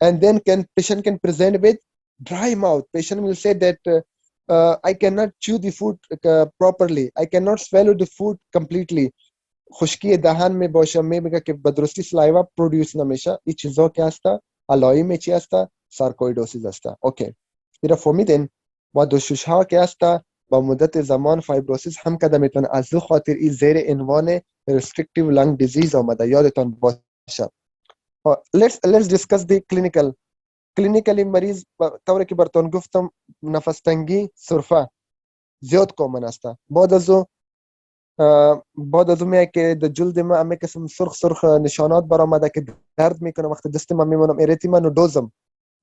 And then patient can present with Dry mouth. Patient will say that I cannot chew the food properly. I cannot swallow the food completely. خشکی دهان می باشه میگه که به درستی سلایوا پرودیوس نمیشه. این چیزا که هسته علائم چی هسته؟ سارکویدوسیس هسته. اوکی. اینا فهمیدین؟ و دوشش ها که هسته با مدت زمان فایبروسیس هم کده میتونه. از دو خاطر این زیر عنوان restrictive lung disease آمده. یادتان باشه. let's discuss the clinically مریض طوری که براتون گفتم نفس تنگی سرفه زیاد کامن است. بعد از اون میگه که در جلد ما همه قسم سرخ نشانات برآمده که درد میکنه. وقتی دست ما میمونم اریتیما نودوزم.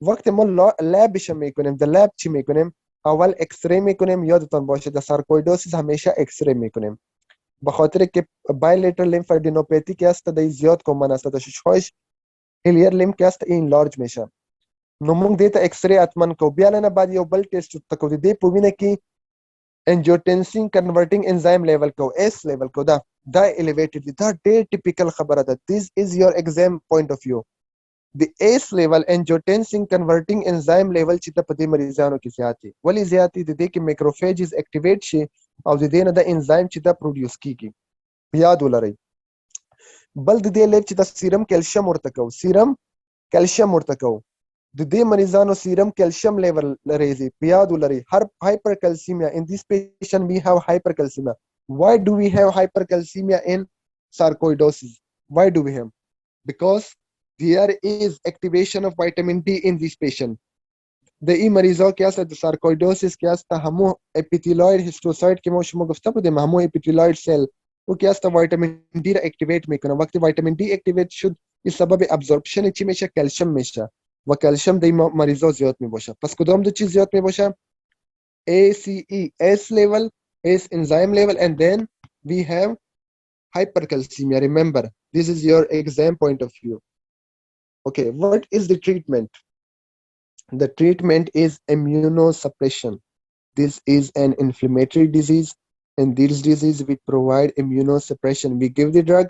وقتی ما لبش میکنیم در لب چی میکنیم؟ اول ایکس ری میکنیم. یادتان باشه در سارکویدوسیس همیشه ایکس ری میکنیم به خاطر که بایلیترال لیمفادینوپاتی که است در زیاد کامن است. در ششهایش هیلیر لیم که است این لارج میشه. نو موږ دې ته ایکس ری اتمن کو. بیا نه بعد یو بل ټیسټ تکو دې په وینه کې angiotensin converting enzyme level کو S level کو دا elevated دا ډېر typical خبره ده. This is your exam point of view. The S level angiotensin converting enzyme level چې په دې مریضانو کې زیات دي. ولی زیات دي؟ د دې کې macrophages activate شي او د دې نه د enzyme چې دا produce کیږي. یاد ولرئ. بل د دې لیب چې د سیرم کیلشیم ورته کو. سیرم کیلشیم ورته کو. د دې مریضانو سیرم کیلشیم لیول لري. یاد ولرئ. هر hypercalcemia in this patient we have hypercalcemia. Why do we have hypercalcemia in sarcoidosis? Why do we have? Because there is activation of vitamin D in this patient. د این مریضا که هست د سارکویدوسیس که هست همو اپیتیلوید هیستوسایت که ما شما گفته بودیم همو اپیتیلوید سیل او که هست ویتامین دی را اکتیویت میکنه. وقتی ویتامین دی اکتیویت شد این سبب ابزوربشن چی میشه؟ کلسیم میشه و کلسیم در این مریضا زیاد میباشه. پس کدام دو چیز زیاد میباشه؟ ACE S level S enzyme level and then we have hypercalcemia. Remember, this is your exam point of view. Okay, what is the treatment? The treatment is immunosuppression. This is an inflammatory disease. In this disease, we provide immunosuppression. We give the drug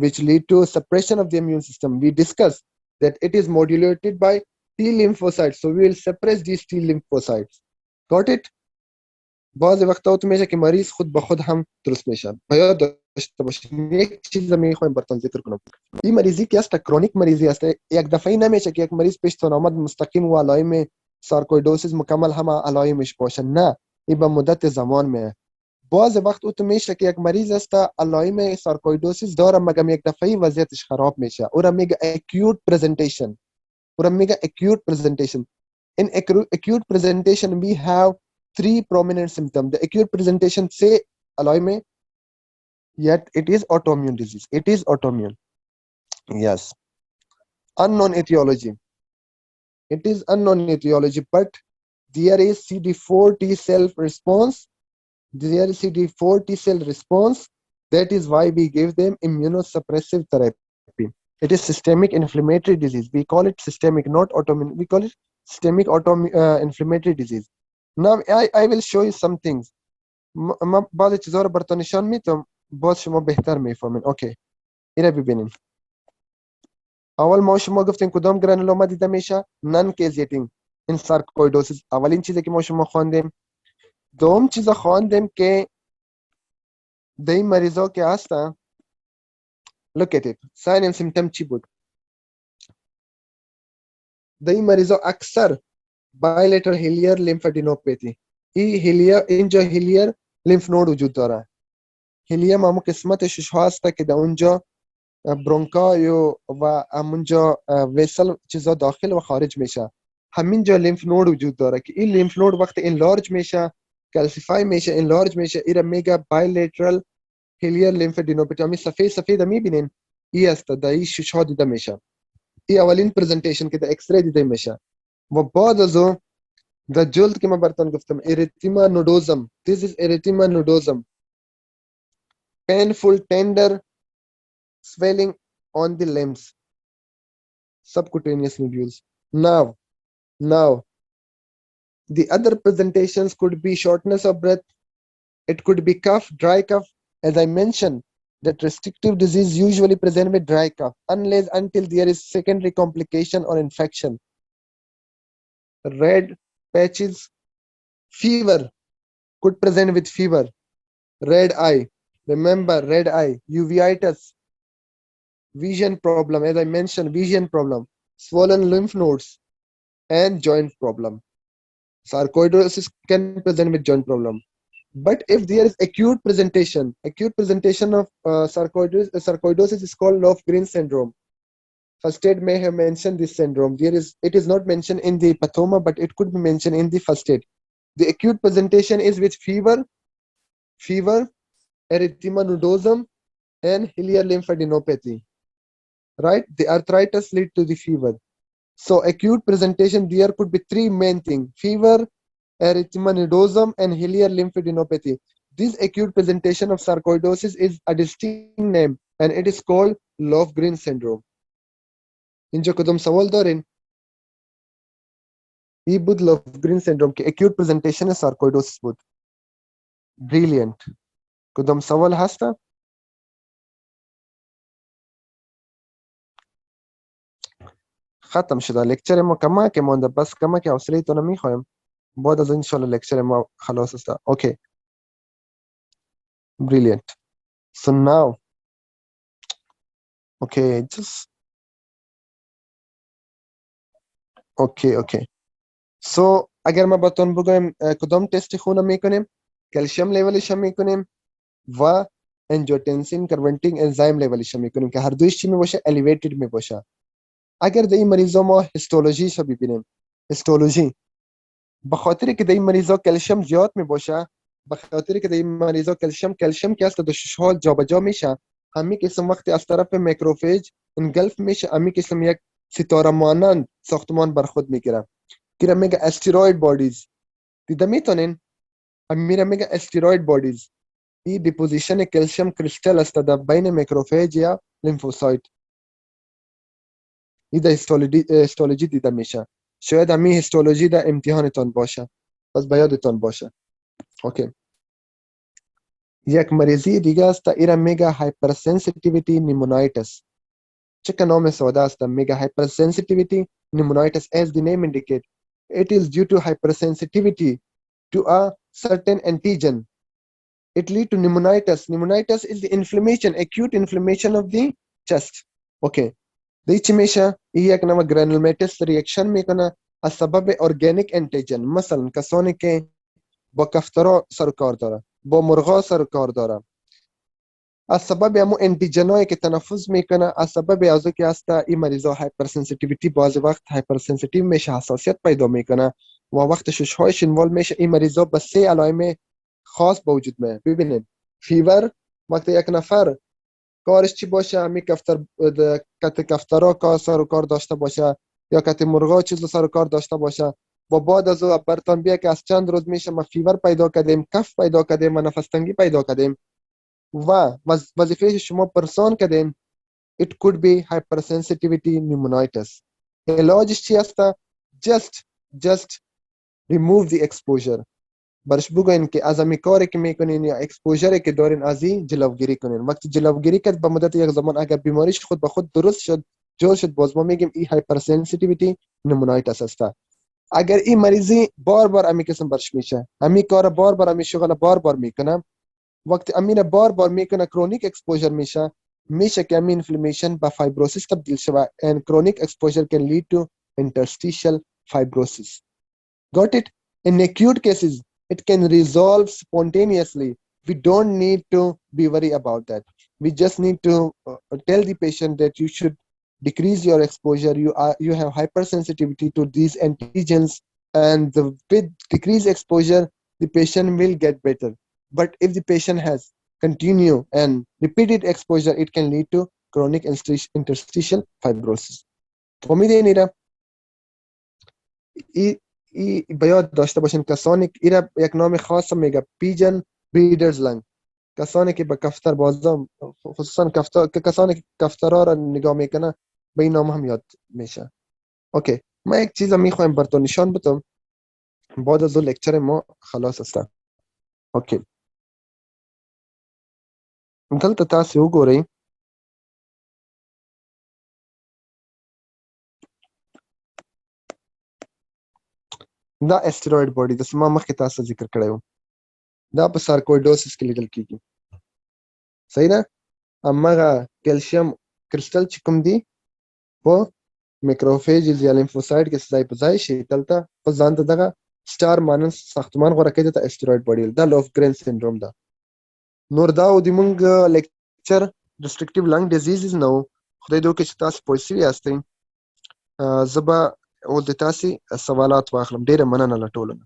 which lead to suppression of the immune system. We discuss that it is modulated by T lymphocytes. So we will suppress these T lymphocytes. Got it? بعضی وقتا تو میشه که مریض خود به خود هم درست میشه. باید داشته باشیم. یک چیز میخوایم براتون ذکر کنم. این مریضی که است کرونیک مریضی است. یک دفعه نمیشه که یک مریض پیشتون آمد مستقیم و علائم سارکویدوسیس مکمل همه علائمش باشه. نه، این به مدت زمان میه. بعضی وقت تو میشه که یک مریض است علائم سارکویدوسیس داره مگم یک دفعه وضعیتش خراب میشه. او را میگه acute presentation. او را میگه acute presentation. In acute presentation we have three prominent symptoms. The acute presentation say علائم, yet it is autoimmune disease. It is autoimmune. Yes. Unknown etiology. It is unknown etiology, but there is CD4 T cell response. There is CD4 T cell response. That is why we give them immunosuppressive therapy. It is systemic inflammatory disease. We call it systemic, not autoimmune. We call it systemic inflammatory disease. Now I will show you some things. ما بعضی چیزها رو براتون نشان میدم باز شما بهتر میفهمین. اوکی، اینا ببینیم. اول ما شما گفتیم کدام گرانولوما دیده میشه؟ نان کیزیتینگ این سارکویدوسیس. اولین چیزی که ما شما خواندیم. دوم چیز خواندیم که د این مریضا که هستن look at it. sign and symptom چی بود؟ د این مریضا اکثر bilateral hillier lymphadenopathy. اینجا هیلیر لیمف نود وجود داره. هیلیم همون قسمت ششها هست که در اونجا برونکایو و همونجا ویسل چیزا داخل و خارج میشه. همینجا لیمف نود وجود داره که این لیمف نود وقت انلارج میشه کلسیفای میشه انلارج میشه ایرا میگه bilateral hillier lymphadenopathy. همین سفید میبینین این است در این ششها دیده میشه. این اولین پرزنتیشن که در ایکس ری دیده میشه. و بعد از اون در جلد که من براتون گفتم erythema nodosum. This is erythema nodosum. Painful tender swelling on the limbs. Subcutaneous nodules. Now the other presentations could be shortness of breath. It could be cough, dry cough. As I mentioned, that restrictive disease usually present with dry cough until there is secondary complication or infection. Red patches. Fever could present with fever. Red eye, remember red eye. Uveitis, vision problem, as I mentioned, vision problem. Swollen lymph nodes and joint problem. Sarcoidosis can present with joint problem. But if there is acute presentation of sarcoidosis is called Lofgren syndrome. First aid may have mentioned this syndrome. It is not mentioned in the pathoma, but it could be mentioned in the first aid. The acute presentation is with fever, erythema nodosum, and hillier lymphadenopathy. Right? The arthritis lead to the fever. So acute presentation, there could be three main things: fever, erythema nodosum, and hillier lymphadenopathy. This acute presentation of sarcoidosis is a distinct name, and it is called Lofgren syndrome. اینجا کدوم سوال دارین؟ ای بود لوفگرین syndrome که acute presentation sarcoidosis بود. Brilliant. کدوم سوال هسته؟ ختم شده لکچر ما کمک مونده، بس کمک حوصله تو نمیخوایم. بعد از انشالله لکچر ما خلاص است. اوکی. Brilliant. So now, okay, just okay. So اگر ما بهتون بگویم کدام تست خون میکنیم، کلسیم لیولش هم میکنیم و انجیوتنسین کنورتینگ انزایم لیولش هم میکنیم که هر دویش چی می باشه؟ الیویتد می باشه. اگر در این مریضا ما هیستولوژیش رو ببینیم، هیستولوژی به خاطر که در این مریضا کلسیم زیاد می باشه، به خاطر که در این مریضا کلسیم که است در ششها جابجا میشه، همین قسم وقتی از طرف میکروفیج انگلف میشه، همین قسم یک ستاره مانند ساختمان بر خود میگیره که میگه استروید بادیز. دیده میتونین میره میگه استروید بادیز. این دیپوزیشن کلسیم کریستال است در بین میکروفیج یا لیمفوسایت. این در هیستولوژی دیده میشه. شاید همین هیستولوژی در امتحانتان باشه، پس به یادتان باشه. اوکی. یک مریضی دیگه است، ایرا میگه هایپرسنسیتیویتی نیمونایتس. چه که نام ساده است، میگه hypersensitivity pneumonitis. As the name indicate, it is due to hypersensitivity to a certain antigen. It lead to pneumonitis. Pneumonitis is the inflammation, acute inflammation of the chest. Okay. دی چی میشه؟ این یک نوع گرانولومیتس ریاکشن میکنه از سبب ارگانیک انتیجن. مثلا کسانی که با کفترا سر و کار داره، با مرغا سر و کار داره، از سبب همون انتیجنایی که تنفس میکنه، از سبب ازو که هست این مریضا هایپرسنسیتیویتی بعضی وقت هایپرسنسیتیو میشه، حساسیت پیدا میکنه و وقت شش‌هایش انوال میشه. این مریضا به 3 علائم خاص به وجود میاد. ببینید فیور، وقتی یک نفر کارش چی باشه، همی کفترا کا سر و کار داشته باشه یا کت مرغا چیز سر و کار داشته باشه و بعد از او برتان بیا که از چند روز میشه ما فیور پیدا کردیم، کف پیدا کردیم و نفس تنگی پیدا کردیم و وظیفه شما پرسان کردین، it could be hypersensitivity pneumonitis. علاجش چی است؟ just remove the exposure. برش بگوین که از همی کاری که میکنین یا اکسپوژری که دارین از این جلوگیری کنین. وقتی جلوگیری کرد به مدت یک زمان اگر بیماریش خود به خود درست شد، جور شد، باز ما میگیم این هایپرسنسیتیویتی پنومونایتس است. اگر این مریضی بار امی قسم برش میشه، امی کار بار امی شغل بار میکنه، وقتی امین بار میکنه کرونیک اکسپوژر میشه که امین انفلامیشن به فایبروسیس تبدیل شود and chronic exposure can lead to interstitial fibrosis. Got it? In acute cases it can resolve spontaneously. We don't need to be worried about that. We just need to tell the patient that you should decrease your exposure. You have hypersensitivity to these antigens, and with decreased exposure the patient will get better. But if the patient has continue and repeated exposure, it can lead to chronic interstitial fibrosis. فهمیدین؟ ای باید داشته باشین کسانی که ایرا یک نام خاص میگه پیجن بریدرز لنگ، کسانی که به کفتر بازم، خصوصا کسانی که کفترها را نگاه میکنه به این نام هم یاد میشه. اوکی. ما یک چیز میخوایم براتون نشان بدم بعد از لکچر ما خلاص است. اوکی. دلته تاسو وګورئ دا اسټیروید باډي د ما مخکې تاسو ذکر کړی و دا په سارکویډوسس کې لیدل کیږي صحیح ده هماغه کیلشیم کرسټل چې کوم دی په میکروفیجز یا لیمفوسایټ کې ځای په ځای شي دلته په ځان ته دغه سټار مانس ساختمان غوره کوي ته اسټیروید باډي دا لوف ګرین سنډروم ده نور دا و د مونږ لیکچر ریسټریکټیو لنګ ډیزیزز نه و خدای دې وکړي چې تاسو پوه شوي یاستئ زه به اوس د تاسې سوالات واخلم ډېره مننه له ټولو نه